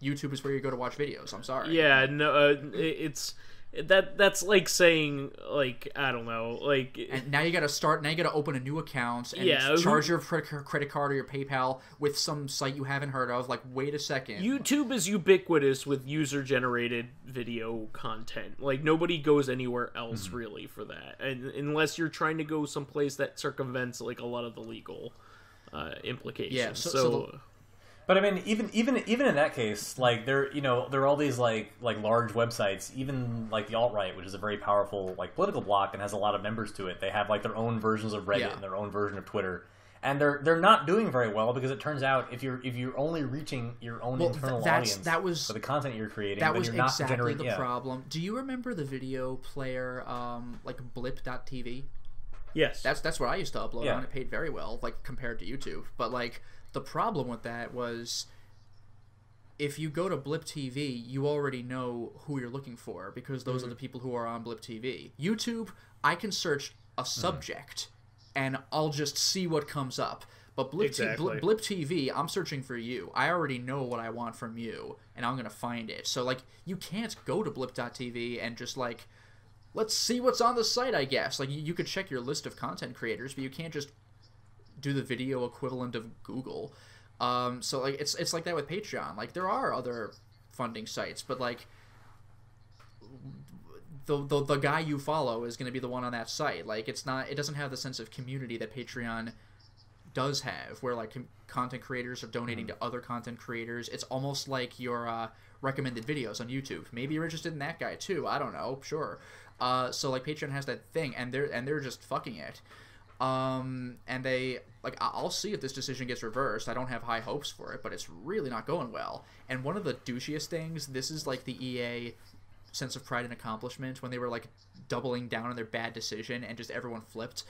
YouTube is where you go to watch videos. I'm sorry. Yeah, no, it's that's like saying, like, I don't know, like, and now you got to open a new account and charge your credit card or your PayPal with some site you haven't heard of. Like, wait a second. YouTube is ubiquitous with user-generated video content. Like, nobody goes anywhere else really for that, and unless you're trying to go someplace that circumvents like a lot of the legal implications. Yeah. So but I mean, even in that case, like, there are all these like large websites, even like the alt-right, which is a very powerful like political bloc and has a lot of members to it. They have like their own versions of Reddit and their own version of Twitter, and they're not doing very well, because it turns out if you're only reaching your own internal audience for the content you're creating, that then was you're not exactly the problem. Do you remember the video player like blip.tv? Yes, that's what I used to upload on. It paid very well, like, compared to YouTube. But like, the problem with that was, if you go to Blip TV, you already know who you're looking for, because those are the people who are on Blip TV. YouTube, I can search a subject, and I'll just see what comes up. But Blip TV, I'm searching for you. I already know what I want from you, and I'm going to find it. So, like, you can't go to Blip.tv and just, like, let's see what's on the site, I guess. Like, you could check your list of content creators, but you can't just do the video equivalent of Google. So like it's like that with Patreon. Like, there are other funding sites, but like the guy you follow is going to be the one on that site. Like, it doesn't have the sense of community that Patreon does have, where like content creators are donating to other content creators. It's almost like your recommended videos on YouTube. Maybe you're interested in that guy too. I don't know. Sure. So like Patreon has that thing, and they're just fucking it. And they, like, I'll see if this decision gets reversed. I don't have high hopes for it, but it's really not going well. And one of the douchiest things, this is like the EA sense of pride and accomplishment, when they were like doubling down on their bad decision and just everyone flipped.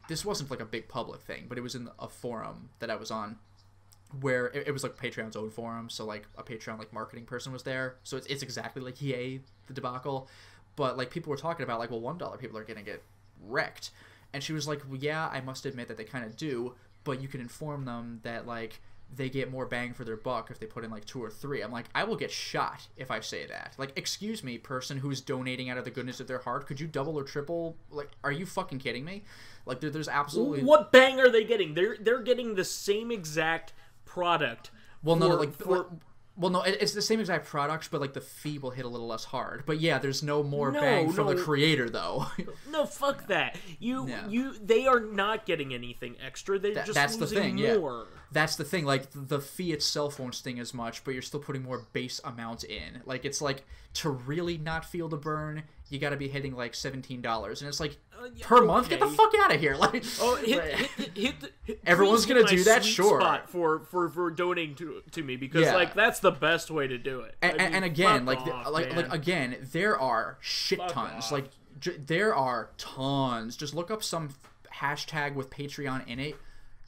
This wasn't like a big public thing, but it was in a forum that I was on, where it was like Patreon's own forum. So like a Patreon like marketing person was there. So it's exactly like EA, the debacle. But like, people were talking about like, well, $1 people are going to get wrecked. And she was like, well, yeah, I must admit that they kind of do, but you can inform them that, like, they get more bang for their buck if they put in, like, 2 or 3. I'm like, I will get shot if I say that. Like, excuse me, person who's donating out of the goodness of their heart, could you double or triple? Like, are you fucking kidding me? Like, there's absolutely... What bang are they getting? They're getting the same exact product. Well, Well, no, it's the same exact product, but like the fee will hit a little less hard. But yeah, there's no more bang from the creator though. No, fuck that. They are not getting anything extra. They're just that's losing the thing, more. Yeah. That's the thing. Like the fee itself won't sting as much, but you're still putting more base amount in. Like it's like to really not feel the burn, you got to be hitting like $17, and it's like per month. Get the fuck out of here! Like, everyone's gonna do that. Sure. Spot for donating to me because like that's the best way to do it. And again, again, there are shit tons. Like there are tons. Just look up some hashtag with Patreon in it.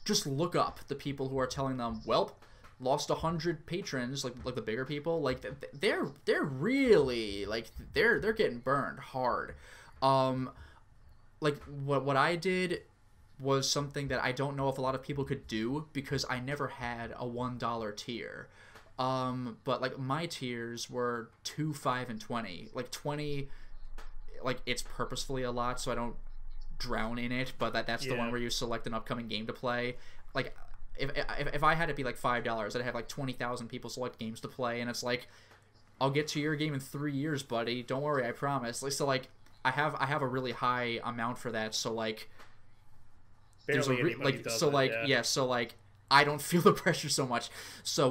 Just look up the people who are telling them, well, lost 100 patrons, like the bigger people, like they're really like they're getting burned hard. Like what I did was something that I don't know if a lot of people could do because I never had a $1 tier. But like my tiers were 2, 5, and 20. Like 20, like it's purposefully a lot so I don't drown in it, but that's the one where you select an upcoming game to play. Like if I had to be like $5, I'd have like 20,000 people select games to play, and it's like, I'll get to your game in 3 years, buddy. Don't worry, I promise. Like, so like I have a really high amount for that, so like barely anybody does so it, like so like I don't feel the pressure so much. So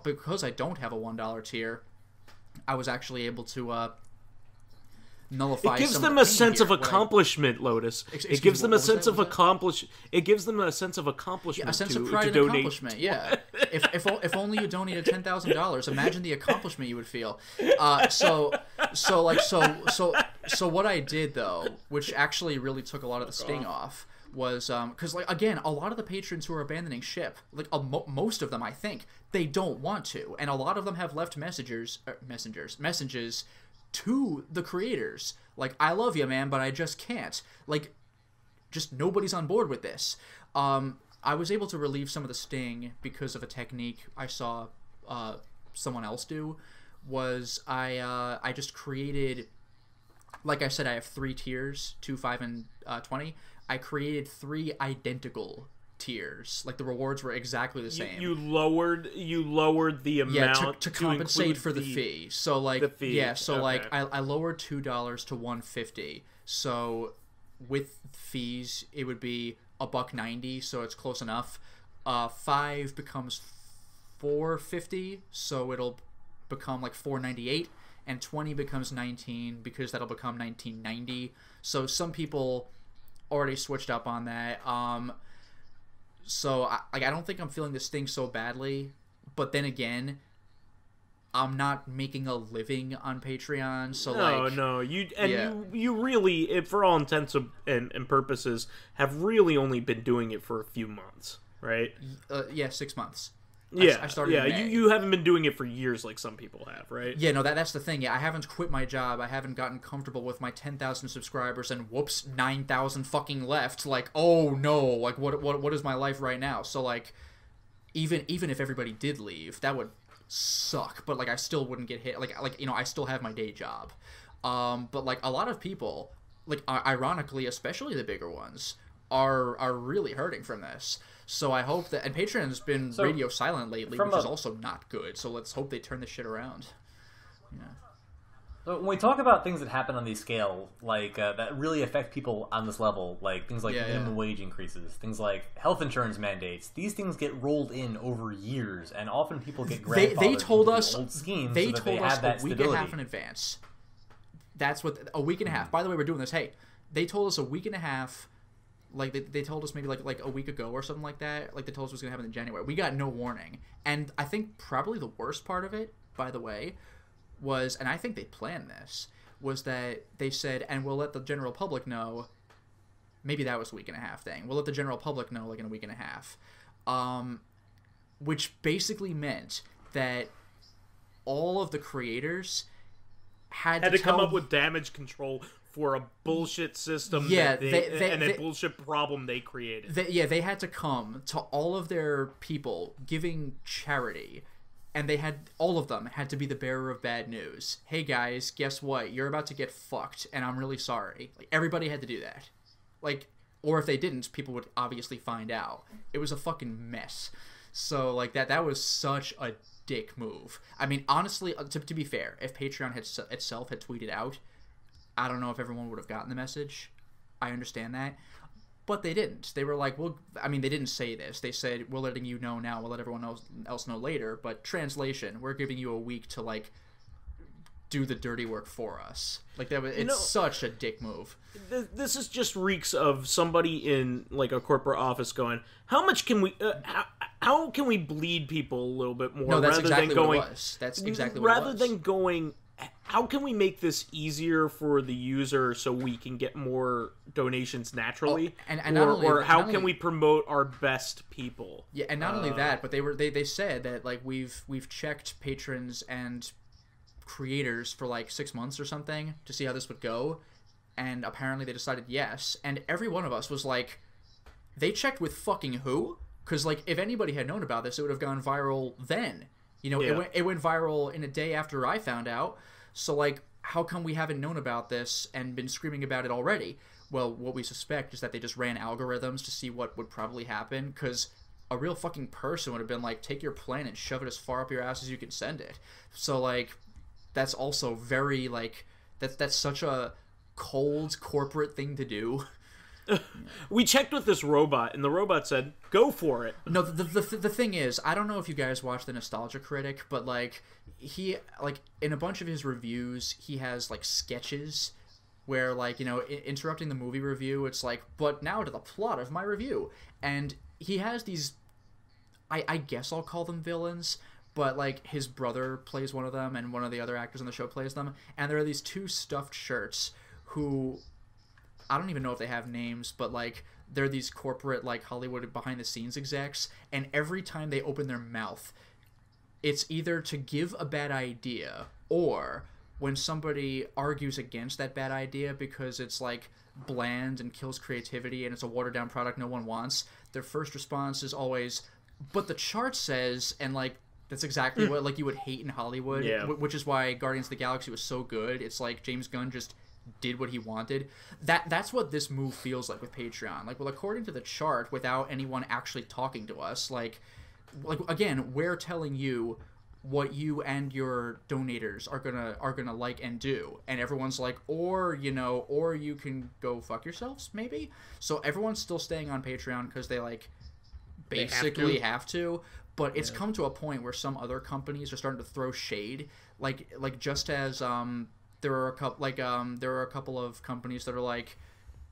because I don't have a $1 tier, I was actually able to nullify. It gives them a sense of accomplishment, Lotus. It gives them a sense of accomplishment. It gives them a sense of accomplishment. A sense of pride and accomplishment. Yeah. If only you donated $10,000, imagine the accomplishment you would feel. So what I did though, which actually really took a lot of the sting off, was because like again, a lot of the patrons who are abandoning ship, like most of them, I think they don't want to, and a lot of them have left messages to the creators, like, I love you, man, but I just can't. Like, just nobody's on board with this. I was able to relieve some of the sting because of a technique I saw someone else do. Was I just created, like I said, I have 3 tiers, 2, 5, and 20. I created 3 identical tiers. Like the rewards were exactly the same. You lowered the amount to compensate for the fee. So like the fee. Yeah, so okay. Like I lowered $2 to $1.50. So with fees it would be $1.90, so it's close enough. 5 becomes $4.50, so it'll become like $4.98, and 20 becomes 19 because that'll become $19.90. So some people already switched up on that. So I don't think I'm feeling this sting so badly, but then again, I'm not making a living on Patreon, so you really, for all intents and purposes, have really only been doing it for a few months, right? 6 months. I started in May. You haven't been doing it for years like some people have, right? Yeah, no, that's the thing. Yeah, I haven't quit my job. I haven't gotten comfortable with my 10,000 subscribers and whoops, 9,000 fucking left. Like, oh no, like what is my life right now? So like, even if everybody did leave, that would suck. But like, I still wouldn't get hit. Like I still have my day job. But like a lot of people, like ironically, especially the bigger ones, are really hurting from this. So I hope that, and Patreon's been radio silent lately, which is also not good. So let's hope they turn this shit around. Yeah. So when we talk about things that happen on these scale, like that really affect people on this level, like things like minimum wage increases, things like health insurance mandates, these things get rolled in over years, and often people get grandfathered they told into us the old schemes they so that told they us have that a week stability. and a half in advance. That's what a week and a half. By the way, we're doing this. Hey, they told us a week and a half. Like they told us maybe like a week ago or something like that. Like they told us it was gonna happen in January. We got no warning, and I think probably the worst part of it, by the way, was, and I think they planned this, was that they said, and we'll let the general public know. Maybe that was a week and a half thing. We'll let the general public know like in a week and a half, which basically meant that all of the creators had to come up with damage control for a bullshit system and a bullshit problem they created. They had to come to all of their people giving charity, and all of them had to be the bearer of bad news. Hey guys, guess what? You're about to get fucked, and I'm really sorry. Like, everybody had to do that. Like, or if they didn't, people would obviously find out. It was a fucking mess. So like that was such a dick move. I mean, honestly, to be fair, if Patreon itself had tweeted out, I don't know if everyone would have gotten the message. I understand that. But they didn't. They were like, well, I mean, they didn't say this. They said, we're letting you know now, we'll let everyone else know later. But translation, we're giving you a week to, like, do the dirty work for us. Like, it's such a dick move. This is just reeks of somebody in, like, a corporate office going, how much can we, how can we bleed people a little bit more? No, that's exactly than going, what it was. That's exactly what it was. Rather than going, how can we make this easier for the user so we can get more donations naturally? Or how can we promote our best people? Yeah, and not only that, but they said that, like, we've checked patrons and creators for like 6 months or something to see how this would go, and apparently they decided yes, and every one of us was like, they checked with fucking who? Because, like, if anybody had known about this, it would have gone viral then. You know, it went viral in a day after I found out. So, like, how come we haven't known about this and been screaming about it already? Well, what we suspect is that they just ran algorithms to see what would probably happen, because a real fucking person would have been like, take your plan and shove it as far up your ass as you can send it. So, like, that's also very, like, that's such a cold corporate thing to do. We checked with this robot, and the robot said, go for it. No, the thing is, I don't know if you guys watch The Nostalgia Critic, but, like, he, like, in a bunch of his reviews, he has, like, sketches where, like, you know, interrupting the movie review, it's like, but now to the plot of my review. And he has these, I guess I'll call them villains, but, like, his brother plays one of them, and one of the other actors on the show plays them, and there are these two stuffed shirts who, I don't even know if they have names, but, like, they're these corporate, like, Hollywood behind-the-scenes execs, and every time they open their mouth, it's either to give a bad idea, or when somebody argues against that bad idea because it's, like, bland and kills creativity and it's a watered-down product no one wants, their first response is always, but the chart says, and, like, that's exactly what, like, you would hate in Hollywood, which is why Guardians of the Galaxy was so good. It's like James Gunn just did what he wanted. That's what this move feels like with Patreon. Like, well, according to the chart, without anyone actually talking to us, like again, we're telling you what you and your donators are gonna like and do, and everyone's like, or, you know, or you can go fuck yourselves, maybe. So everyone's still staying on Patreon because they, like, basically have to. But it's come to a point where some other companies are starting to throw shade, like just as there are a couple of companies that are like,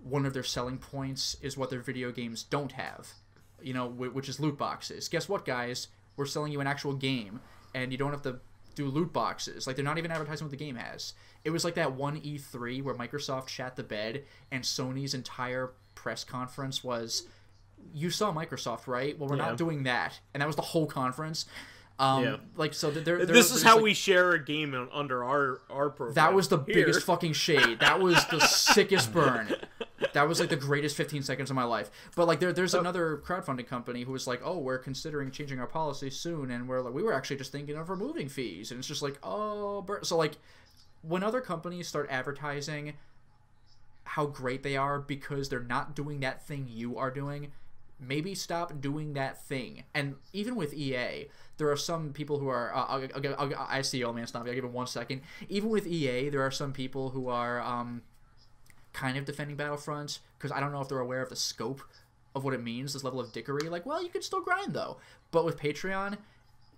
one of their selling points is what their video games don't have, you know, which is loot boxes. Guess what, guys? We're selling you an actual game, and you don't have to do loot boxes. Like, they're not even advertising what the game has. It was like that one E3 where Microsoft shat the bed, and Sony's entire press conference was, you saw Microsoft, right? Well, we're not doing that. And that was the whole conference. Like, so this is how, like, we share a game under our program. That was the biggest fucking shade. That was the sickest burn. That was, like, the greatest 15 seconds of my life. But, like, there's another crowdfunding company who was like, oh, we're considering changing our policy soon, and we were actually just thinking of removing fees. And it's just like, oh, so, like, when other companies start advertising how great they are because they're not doing that thing you are doing, maybe stop doing that thing. And even with EA, there are some people who are I see, oh man, stop me, I'll give it 1 second. Even with EA, there are some people who are kind of defending Battlefront, because I don't know if they're aware of the scope of what it means, this level of dickery. Like, well, you can still grind though. But with Patreon,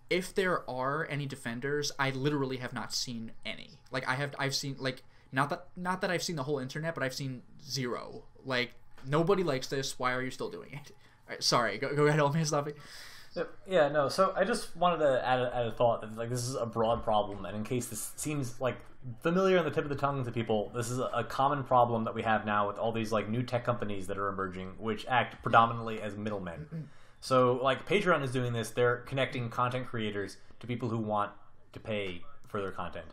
if there are any defenders, I literally have not seen any. Like, I've seen, like, not that I've seen the whole internet, but I've seen zero. Like, nobody likes this, why are you still doing it? Right, sorry, go ahead, old man, stop it. Yeah, no, so I just wanted to add a thought that, like, this is a broad problem, and in case this seems, like, familiar on the tip of the tongue to people, this is a common problem that we have now with all these, like, new tech companies that are emerging, which act predominantly as middlemen. So, like, Patreon is doing this, they're connecting content creators to people who want to pay for their content.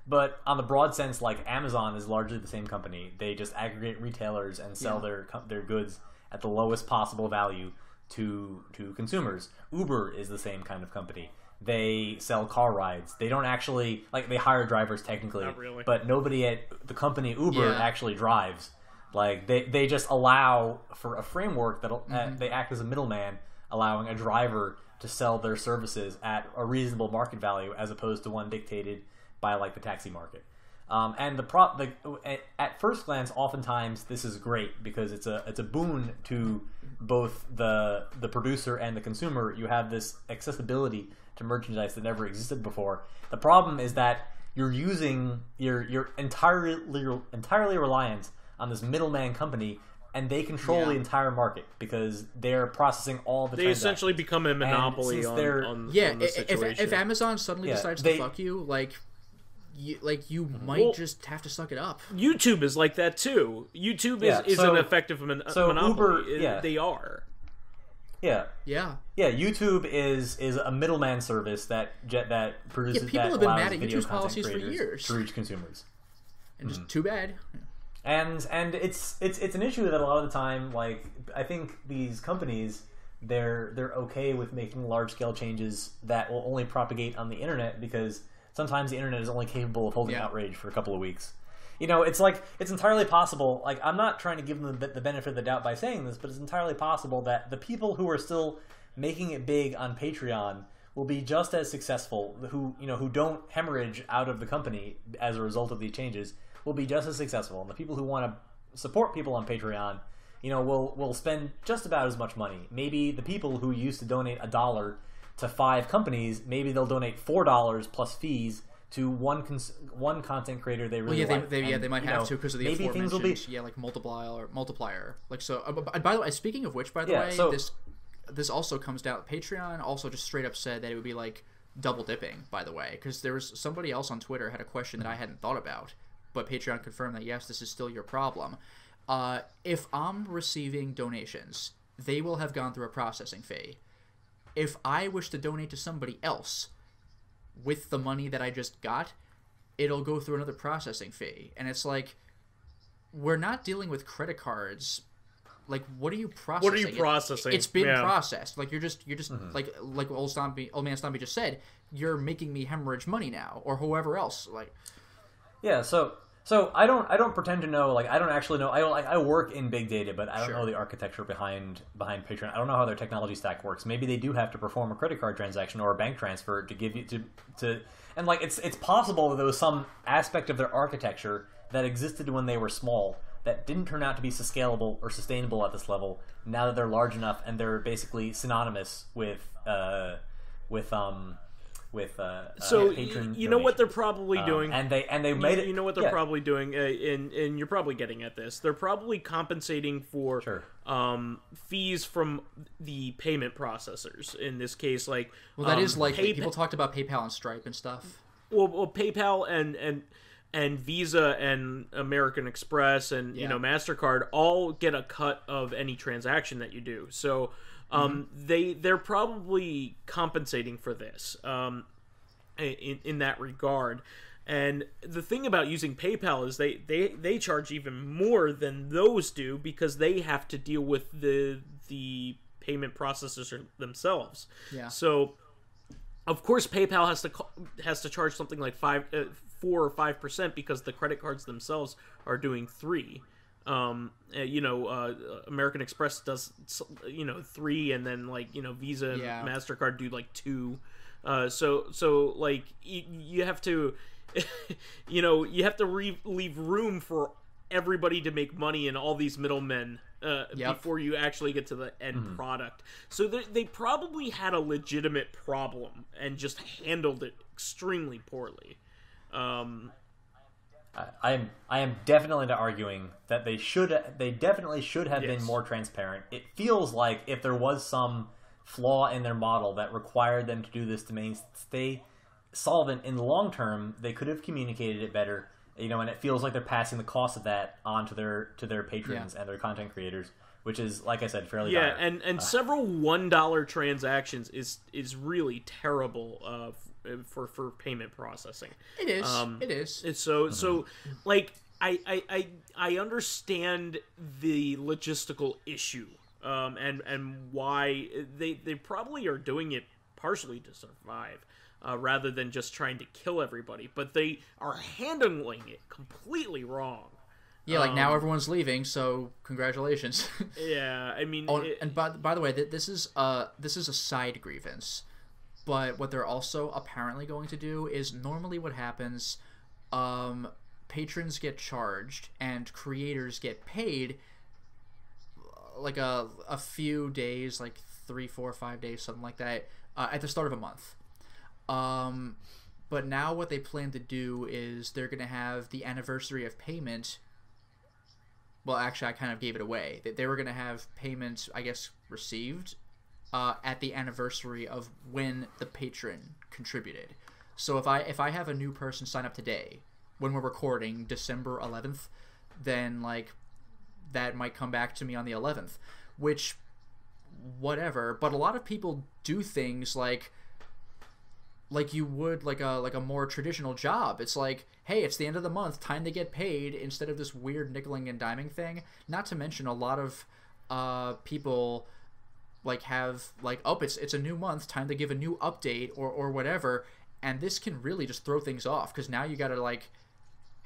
But on the broad sense, like, Amazon is largely the same company. They just aggregate retailers and sell their goods at the lowest possible value to consumers. Uber is the same kind of company. They sell car rides. They don't actually, like, they hire drivers technically, not really, but nobody at the company Uber actually drives. Like, they just allow for a framework that they act as a middleman, allowing a driver to sell their services at a reasonable market value as opposed to one dictated by like the taxi market. And at first glance, oftentimes this is great because it's a boon to both the producer and the consumer. You have this accessibility to merchandise that never existed before. The problem is that you're entirely reliant on this middleman company, and they control the entire market because they're processing all the. They essentially become a monopoly on the situation. If Amazon suddenly decides to fuck you, you might just have to suck it up. YouTube is like that too. YouTube is an effective monopoly. Uber, they are. Yeah. Yeah. Yeah. YouTube is a middleman service that produces. People have been mad at YouTube's policies for years to reach consumers. And just too bad. And it's an issue that a lot of the time, like, I think these companies, they're okay with making large scale changes that will only propagate on the internet because sometimes the internet is only capable of holding outrage for a couple of weeks. You know, it's like, it's entirely possible, like, I'm not trying to give them the benefit of the doubt by saying this, but it's entirely possible that the people who are still making it big on Patreon will be just as successful, who don't hemorrhage out of the company as a result of these changes, will be just as successful. And the people who want to support people on Patreon, will spend just about as much money. Maybe the people who used to donate $1 to 5 companies, maybe they'll donate $4 plus fees to one content creator they really like. They might have to because of the maybe things will be like multiplier. Like, so, by the way, speaking of which, by the way, so, this also comes down. Patreon also just straight up said that it would be like double dipping. By the way, because there was somebody else on Twitter had a question that I hadn't thought about, but Patreon confirmed that yes, this is still your problem. If I'm receiving donations, they will have gone through a processing fee. If I wish to donate to somebody else with the money that I just got, it'll go through another processing fee. And it's like, we're not dealing with credit cards. Like, what are you processing? What are you processing? It's been processed. Like, you're just like old man Stompy just said, you're making me hemorrhage money now, or whoever else. Like, yeah. So I don't pretend to know. Like, I don't actually know. I work in big data, but I don't know the architecture behind Patreon. I don't know how their technology stack works. Maybe they do have to perform a credit card transaction or a bank transfer to give you to and like it's possible that there was some aspect of their architecture that existed when they were small that didn't turn out to be scalable or sustainable at this level. Now that they're large enough and they're basically synonymous with so patron you know what they're probably doing, and they made it. You know what they're probably doing, and you're probably getting at this. They're probably compensating for fees from the payment processors. In this case, like, well, that is likely. People talked about PayPal and Stripe and stuff. Well, PayPal and Visa and American Express and MasterCard all get a cut of any transaction that you do. So. They're probably compensating for this in that regard. And the thing about using PayPal is they charge even more than those do because they have to deal with the payment processors themselves. Yeah. So of course PayPal has to charge something like 4 or 5% because the credit cards themselves are doing 3%. American Express does 3, and then Visa and MasterCard do 2. So like you have to you have to leave room for everybody to make money and all these middlemen before you actually get to the end product. So they probably had a legitimate problem and just handled it extremely poorly. I am definitely not arguing that they definitely should have been more transparent. It feels like if there was some flaw in their model that required them to do this to stay solvent in the long term, they could have communicated it better. And it feels like they're passing the cost of that on to their patrons and their content creators, which is, like I said, fairly dire. and several $1 transactions is really terrible for payment processing. It is. It is. It's so like I understand the logistical issue, and why they probably are doing it partially to survive, rather than just trying to kill everybody. But they are handling it completely wrong. Yeah, like now everyone's leaving, so congratulations. Yeah, I mean... and by the way, this is a side grievance. But what they're also apparently going to do is normally what happens, patrons get charged and creators get paid like a few days, like 3, 4, 5 days, something like that, at the start of a month. But now what they plan to do is they're going to have the anniversary of payment. Well, actually, I kind of gave it away. They were going to have payment, I guess, received at the anniversary of when the patron contributed. So if I have a new person sign up today, when we're recording December 11th, then like that might come back to me on the 11th, which whatever. But a lot of people do things like you would like a more traditional job. It's like, hey, it's the end of the month, time to get paid, instead of this weird nickeling and diming thing. Not to mention a lot of people like have like, oh, it's a new month, time to give a new update or whatever, and this can really just throw things off, because now you gotta like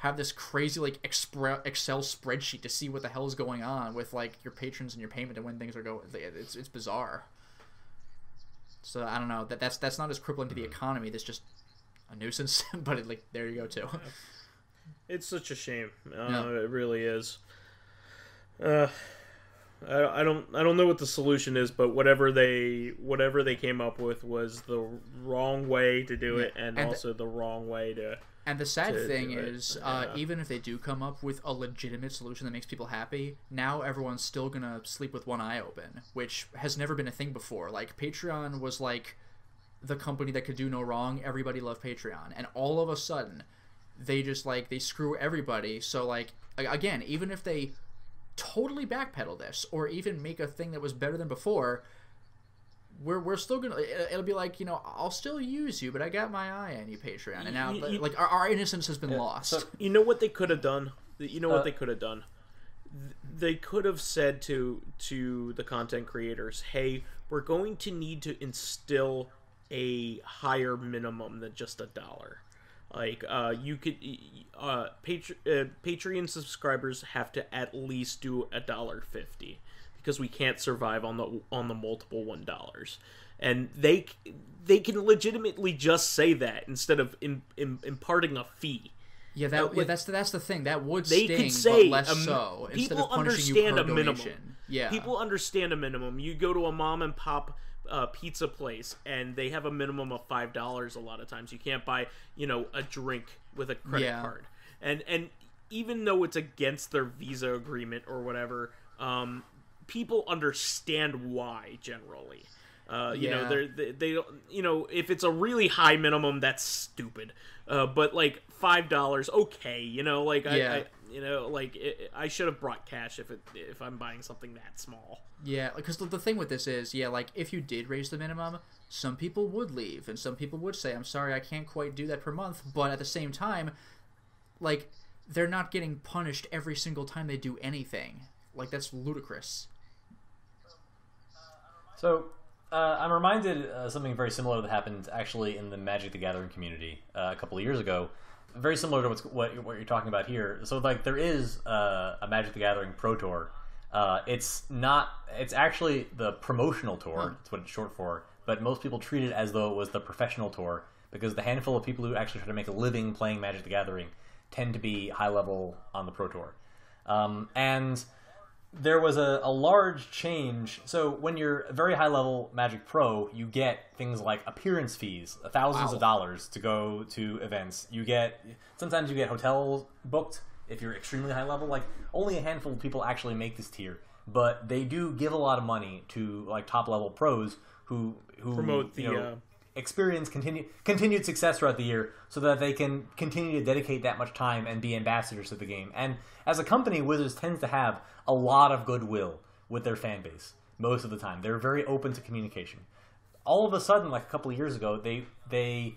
have this crazy like Excel spreadsheet to see what the hell is going on with like your patrons and your payment and when things are going. It's bizarre. So I don't know, that's not as crippling to the economy. That's just a nuisance. But like there you go too. It's such a shame. It really is. I don't know what the solution is, but whatever they came up with was the wrong way to do it, and also the wrong way to. And the sad thing is, even if they do come up with a legitimate solution that makes people happy, now everyone's still gonna sleep with one eye open, which has never been a thing before. Like, Patreon was like the company that could do no wrong. Everybody loved Patreon, and all of a sudden, they just like they screw everybody. So like again, even if they totally backpedal this, or even make a thing that was better than before, we're still gonna, it'll be like, you know, I'll still use you, but I got my eye on you, Patreon, and now like our innocence has been lost. So, you know what they could have done? What they could have done? They could have said to the content creators, hey, we're going to need to instill a higher minimum than just $1. Like, you could Patreon subscribers have to at least do $1.50, because we can't survive on the multiple $1, and they can legitimately just say that instead of imparting a fee. Yeah, that's the thing. That would they sting, could say but less so. Instead of punishing you per donation. Yeah, people understand a minimum. You go to a mom and pop pizza place, and they have a minimum of $5. A lot of times, you can't buy a drink with a credit card, and even though it's against their Visa agreement or whatever, people understand why generally. They don't. If it's a really high minimum, that's stupid. But like $5, okay. I should have brought cash if I'm buying something that small. Yeah, because the thing with this is, like if you did raise the minimum, some people would leave, and some people would say, I'm sorry, I can't quite do that per month. But at the same time, like, they're not getting punished every single time they do anything. Like, that's ludicrous. So, I'm reminded of something very similar that happened actually in the Magic the Gathering community a couple of years ago. Very similar to what you're talking about here. So, like, there is a Magic the Gathering Pro Tour. It's actually the promotional tour. That's what it's short for. But most people treat it as though it was the professional tour, because the handful of people who actually try to make a living playing Magic the Gathering tend to be high level on the Pro Tour. And there was a large change. So when you're a very high level Magic Pro, you get things like appearance fees, thousands of dollars to go to events. Sometimes you get hotels booked if you're extremely high level. Like, only a handful of people actually make this tier, but they do give a lot of money to like top level pros who promote the experience continued success throughout the year, so that they can continue to dedicate that much time and be ambassadors of the game. And as a company, Wizards tends to have a lot of goodwill with their fan base most of the time. They're very open to communication. All of a sudden, like a couple of years ago, they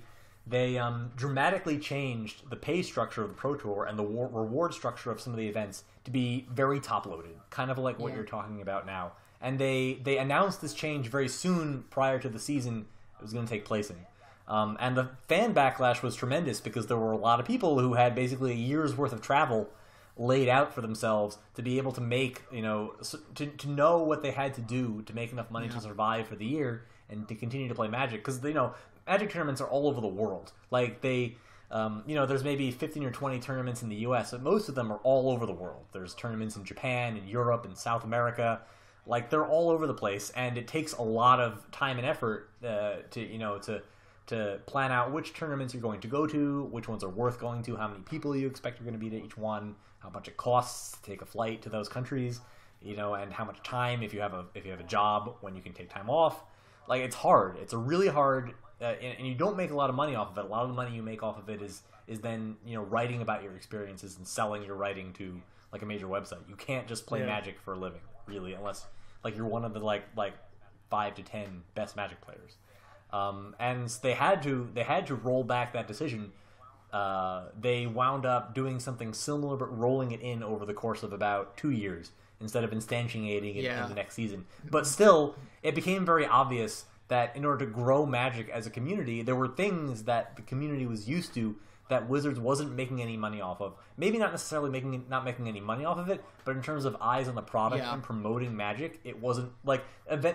dramatically changed the pay structure of the Pro Tour and the reward structure of some of the events to be very top-loaded, kind of like what you're talking about now. And they announced this change very soon prior to the season it was going to take place in. And the fan backlash was tremendous, because there were a lot of people who had basically a year's worth of travel laid out for themselves to be able to make, to know what they had to do to make enough money to survive for the year and to continue to play Magic. Because, Magic tournaments are all over the world. Like, there's maybe 15 or 20 tournaments in the U.S., but most of them are all over the world. There's tournaments in Japan, in Europe, in South America. Like, they're all over the place, and it takes a lot of time and effort to plan out which tournaments you're going to go to, which ones are worth going to, how many people you expect are going to be to each one, how much it costs to take a flight to those countries, and how much time if you have a job when you can take time off. Like, it's hard. It's a really hard, and you don't make a lot of money off of it. A lot of the money you make off of it is then writing about your experiences and selling your writing to like a major website. You can't just play Magic for a living, really, unless like you're one of the like 5 to 10 best Magic players. And they had to roll back that decision. They wound up doing something similar, but rolling it in over the course of about 2 years instead of instantiating it in the next season. But still, it became very obvious that in order to grow Magic as a community, there were things that the community was used to that Wizards wasn't making any money off of. Maybe not necessarily not making any money off of it, but in terms of eyes on the product and promoting Magic, it wasn't like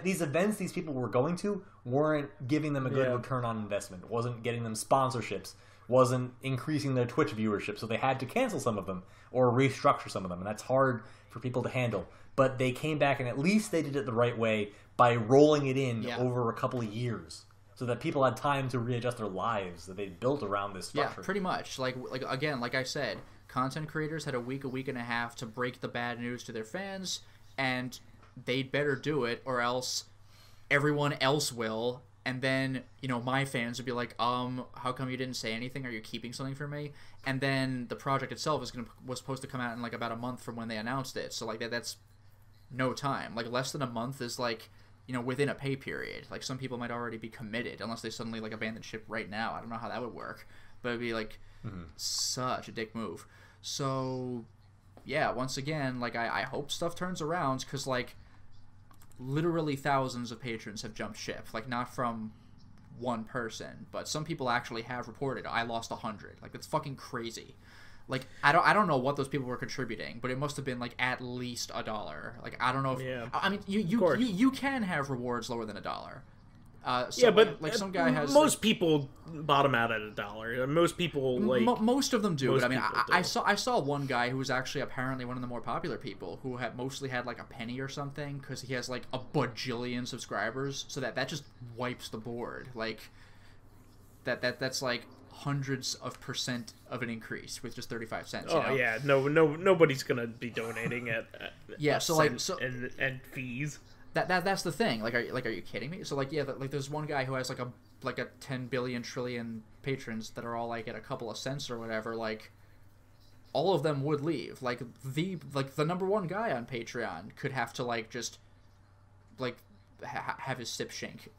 these events these people were going to weren't giving them a good return on investment. Wasn't getting them sponsorships. Wasn't increasing their Twitch viewership, so they had to cancel some of them or restructure some of them, and that's hard for people to handle. But they came back, and at least they did it the right way by rolling it in over a couple of years, so that people had time to readjust their lives that they'd built around this structure. Yeah, pretty much. Like again, like I said, content creators had a week and a half to break the bad news to their fans, and they'd better do it, or else everyone else will. And then, my fans would be like, how come you didn't say anything? Are you keeping something from me? And then the project itself was supposed to come out in like about a month from when they announced it. So like that's no time. Like less than a month is like, within a pay period. Like some people might already be committed unless they suddenly like abandon ship right now. I don't know how that would work, but it'd be like such a dick move. So yeah, once again, like I hope stuff turns around, because like literally thousands of patrons have jumped ship. Like not from one person, but some people actually have reported, I lost 100. Like that's fucking crazy. Like I don't know what those people were contributing, but it must have been like at least $1. Like I don't know if I mean you can have rewards lower than $1. So, but like some guy has most people bottom out at $1. Most people most of them do. But I mean, I saw one guy who was actually apparently one of the more popular people who had mostly had like a penny or something, because he has like a bajillion subscribers. So that just wipes the board. Like that's like hundreds of % of an increase with just 35 cents. Yeah, nobody's gonna be donating at and fees. That's the thing. Like, are you kidding me? So, like, yeah, like, there's one guy who has like a 10 billion trillion patrons that are all like at a couple of cents or whatever. Like, all of them would leave. Like the number one guy on Patreon could have to like just like have his ship sink,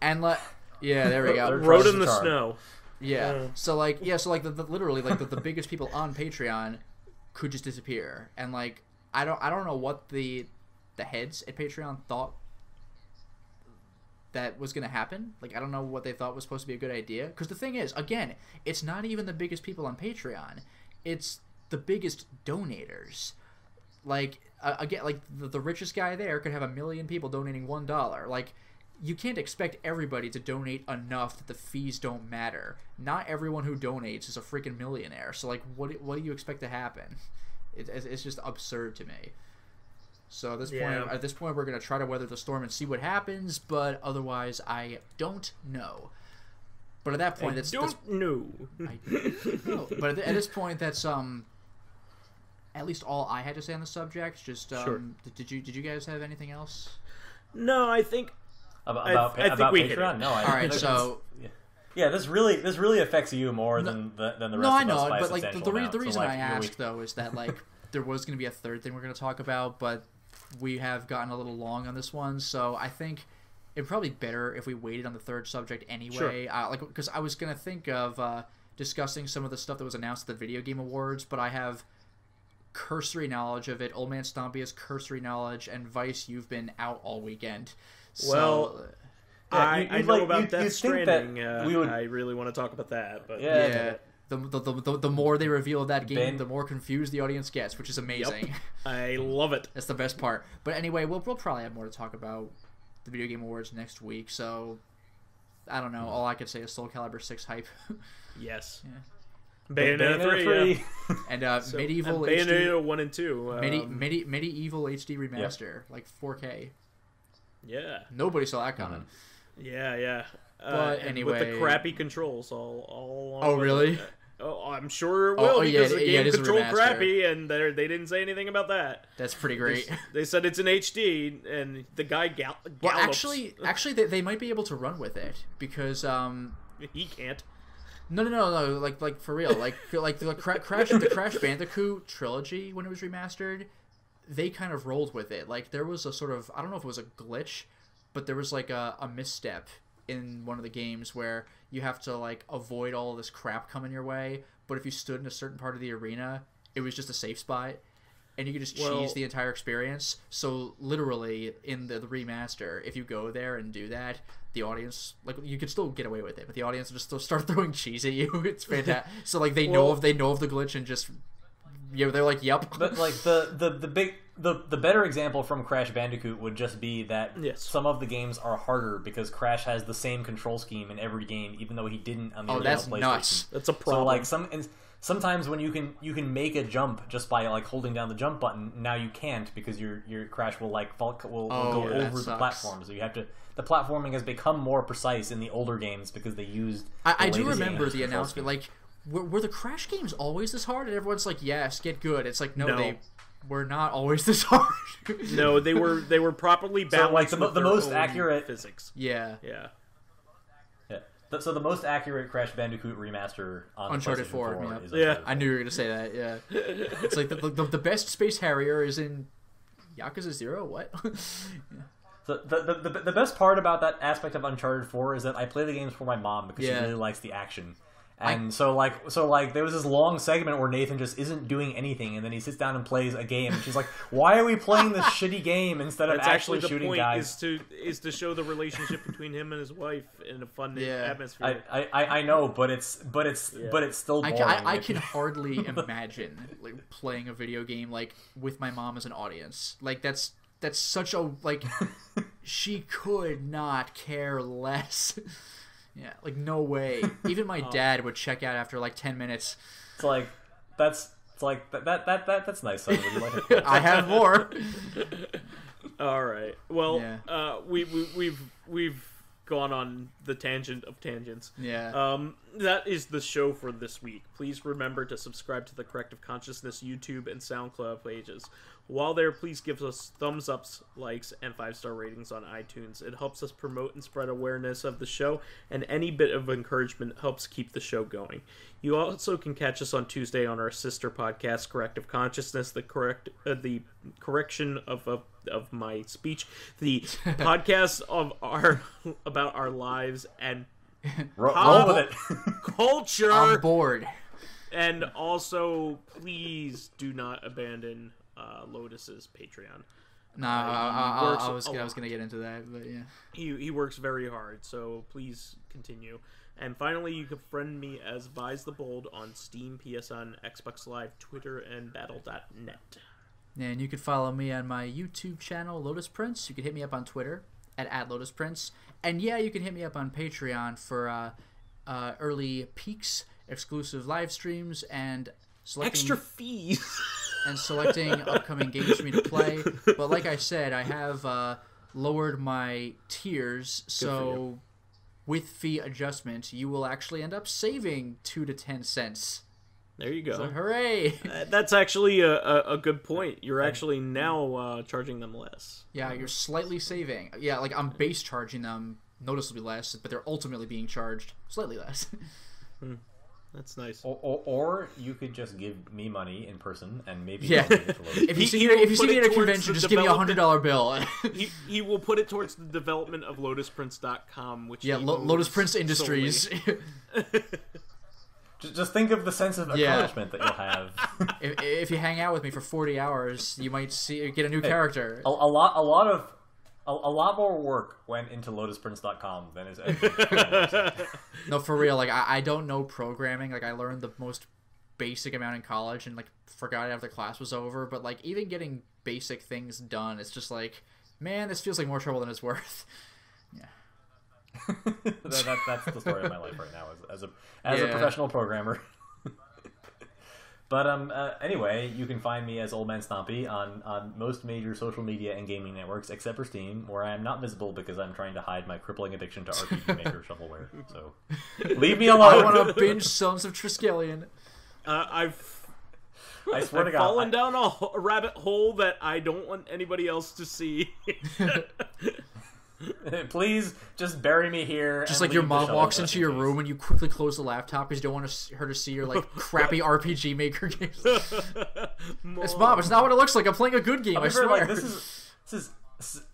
and like there we go. Road in the snow. Yeah. So literally the biggest people on Patreon could just disappear, and like. I don't know what the heads at Patreon thought that was going to happen. Like, I don't know what they thought was supposed to be a good idea. Because the thing is, again, it's not even the biggest people on Patreon. It's the biggest donators. Like, again, like the richest guy there could have 1 million people donating $1. Like, you can't expect everybody to donate enough that the fees don't matter. Not everyone who donates is a freaking millionaire. So, like, what do you expect to happen? It's just absurd to me. So at this point, we're gonna try to weather the storm and see what happens. But otherwise, I don't know. But at that point, I don't know. But at this point, that's at least all I had to say on the subject. Just sure. Did you guys have anything else? No, I think about Patreon. No, all right. So. Yeah, this really affects you more than the rest of us. No, I know, but like the reason I asked though is that like there was going to be a third thing we're going to talk about, but we have gotten a little long on this one, so I think it'd probably be better if we waited on the third subject anyway. Sure. Because I was going to think of discussing some of the stuff that was announced at the Video Game Awards, but I have cursory knowledge of it. Old Man Stompy has cursory knowledge, and Vice, you've been out all weekend. Well. I know about Death Stranding. I really want to talk about that, but the more they reveal of that game, the more confused the audience gets, which is amazing. Yep. I love it. That's the best part. But anyway, we'll probably have more to talk about the Video Game Awards next week, so I don't know. All I could say is Soul Calibur 6 hype. Yes. Yeah. Bayonetta 3. Yeah. And Medieval and Bayonetta HD 1 and 2. Medieval HD remaster, like 4K. Yeah. Nobody saw that coming. Yeah. But anyway, with the crappy controls all oh really? I'm sure it will because the game it controlled crappy, and they didn't say anything about that. That's pretty great. They said it's in HD, and the guy gallops. Well, actually, they might be able to run with it because he can't. No, like for real, like the Crash Bandicoot trilogy when it was remastered, they kind of rolled with it. Like there was a sort of, I don't know if it was a glitch, but there was like a misstep in one of the games where you have to like avoid all of this crap coming your way, but if you stood in a certain part of the arena, it was just a safe spot and you could just cheese the entire experience. So literally in the remaster, if you go there and do that, the audience, like, you could still get away with it, but the audience will just still start throwing cheese at you. It's fantastic. So like they know of the glitch and just, you know, they're like, yep. But like the better example from Crash Bandicoot would just be that some of the games are harder because Crash has the same control scheme in every game, even though he didn't on the original PlayStation. Nuts. That's a problem. So like sometimes when you can make a jump just by like holding down the jump button, now you can't because your Crash will like go over the platform. So you have to. The platforming has become more precise in the older games because they used. I do remember the announcement, like, were the Crash games always this hard? And everyone's like, yes, get good. It's like, no. They were not always this hard. No, they were properly balanced. So, like the most accurate physics. Yeah. So the most accurate Crash Bandicoot remaster on Uncharted 4 is Uncharted yeah. 4. I knew you were gonna say that. Yeah. It's like the best Space Harrier is in Yakuza 0. What? Yeah. The best part about that aspect of Uncharted 4 is that I play the games for my mom because she really likes the action. And so there was this long segment where Nathan just isn't doing anything, and then he sits down and plays a game, and she's like, "Why are we playing this shitty game instead of actually shooting guys?" The point is to show the relationship between him and his wife in a fun atmosphere. I know, but it's still boring. I can hardly imagine like playing a video game like with my mom as an audience. Like that's such a like she could not care less. Yeah, like no way. Even my dad would check out after like 10 minutes. That's nice. Son. Would you like it? I have more. All right. Well, we've gone on the tangent of tangents. Yeah. That is the show for this week. Please remember to subscribe to the Corrective Consciousness YouTube and Soundcloud pages. While there, please give us thumbs ups, likes, and 5-star ratings on iTunes. It helps us promote and spread awareness of the show, and any bit of encouragement helps keep the show going. You also can catch us on Tuesday on our sister podcast, Corrective Consciousness, the correction of my speech, the podcast about our lives and roll with it. Culture. I'm bored. And also, please do not abandon Lotus's Patreon. No, I was gonna get into that, but yeah. He works very hard, so please continue. And finally, you can friend me as Buys the Bold on Steam, PSN, Xbox Live, Twitter, and Battle.net. And you can follow me on my YouTube channel, Lotus Prince. You can hit me up on Twitter at Lotus Prince. And yeah, you can hit me up on Patreon for early peeks, exclusive live streams, and extra fees. And selecting upcoming games for me to play. But like I said, I have lowered my tiers, so with fee adjustment, you will actually end up saving 2 to 10 cents. There you go. So, hooray! That's actually a good point. You're actually now charging them less. Yeah, you're slightly saving. Yeah, like I'm base charging them noticeably less, but they're ultimately being charged slightly less. That's nice. Or you could just give me money in person and maybe if you see me at a convention, just give me $100 bill. he will put it towards the development of LotusPrince.com, which Lotus Prince Industries. Just think of the sense of accomplishment that you'll have. If you hang out with me for 40 hours, you might get a new character. A lot a lot more work went into lotusprince.com than is. No, for real. Like I don't know programming. Like I learned the most basic amount in college and like forgot it after class was over. But like even getting basic things done, it's just like, man, this feels like more trouble than it's worth. Yeah. That's the story of my life right now as a professional programmer. But anyway, you can find me as Old Man Stompy on most major social media and gaming networks except for Steam, where I am not visible because I'm trying to hide my crippling addiction to RPG Maker shovelware. So leave me alone. I want to binge Sons of Triskelion. I swear to God, fallen down a rabbit hole that I don't want anybody else to see. Please just bury me here. Just like your mom walks into your room and you quickly close the laptop because you don't want her to see your like crappy RPG Maker games. It's Mom. It's not what it looks like. I'm playing a good game. I swear. Like, this is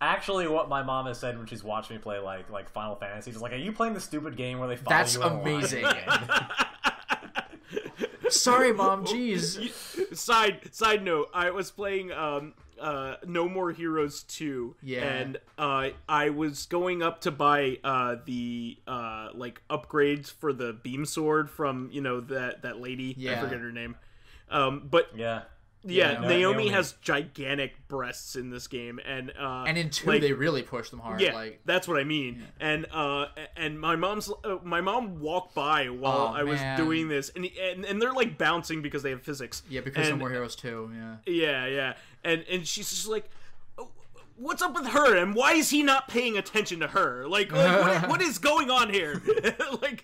actually what my mom has said when she's watched me play like Final Fantasy. She's like, "Are you playing the stupid game where they follow That's you?" That's amazing. Sorry, Mom. Jeez. Side note: I was playing No More Heroes 2, and I was going up to buy the like upgrades for the beam sword from that lady. I forget her name. But Naomi has gigantic breasts in this game, and in 2 they really push them hard. Yeah, like, that's what I mean. Yeah. And my mom walked by while I was doing this, and they're like bouncing because they have physics. Yeah, because No More Heroes 2. Yeah. And she's just like, what's up with her, and why is he not paying attention to her? Like what is going on here? Like,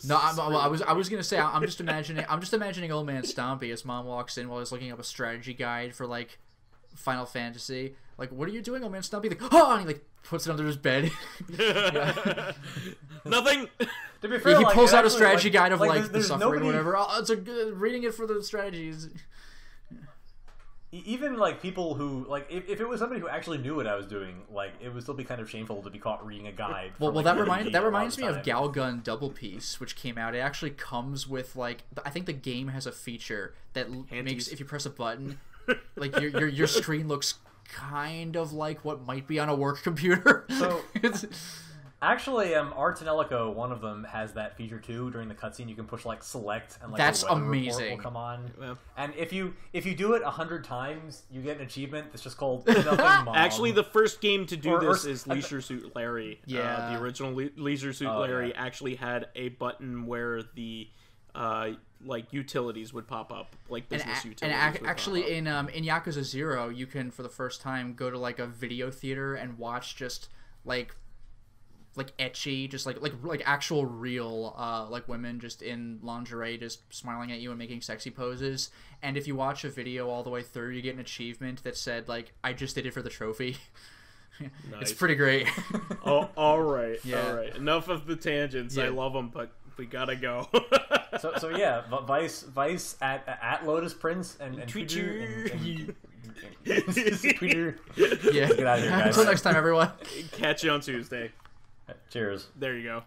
I was gonna say I'm just imagining Old Man Stompy as Mom walks in while he's looking up a strategy guide for like Final Fantasy. Like, what are you doing, Old Man Stompy? Like, oh, and he like puts it under his bed. Nothing. To be fair, he pulls out a strategy guide of like the suffering, nobody... or whatever. It's reading it for the strategies. Even like people who like if it was somebody who actually knew what I was doing, like it would still be kind of shameful to be caught reading a guide. Well, that reminds me of Galgun Double Piece, which came out. It actually comes with like I think the game has a feature that makes if you press a button, like your screen looks kind of like what might be on a work computer. So actually, Arts and Elico, one of them has that feature too. During the cutscene, you can push like select, and like that's the weather amazing. report will come on. Yeah. And if you do it 100 times, you get an achievement that's just called Nothing Mom. Actually, the first game to do this is Leisure Suit Larry. Yeah, the original Leisure Suit Larry actually had a button where the like utilities would pop up, like business utilities. And actually, in Yakuza 0, you can for the first time go to like a video theater and watch just like ecchi, just like actual real like women just in lingerie just smiling at you and making sexy poses. And if you watch a video all the way through, you get an achievement that said like, I just did it for the trophy. Nice. It's pretty great. Oh, all right. Enough of the tangents. I love them, but we gotta go. so yeah, Vice at Lotus Prince and Twitter. Twitter. Yeah. Get out of here, guys. Until next time, everyone. Catch you on Tuesday. Cheers. There you go.